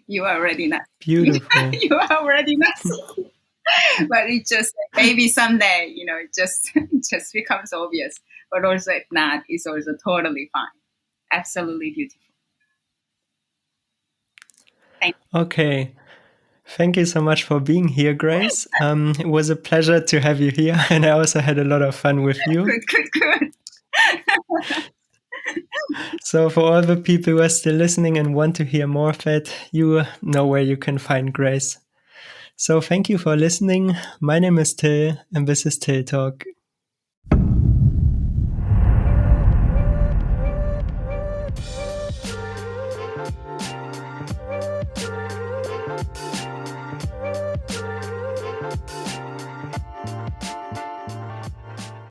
you are already not Beautiful. you are already not seeking. But it just maybe someday, it just it just becomes obvious. But also if not, it's also totally fine. Absolutely beautiful. Thank Okay. Thank you so much for being here, Grace. It was a pleasure to have you here, and I also had a lot of fun with you. you. Good. So, for all the people who are still listening and want to hear more of it, you know where you can find Grace. So, thank you for listening. My name is Till, and this is Till Talk.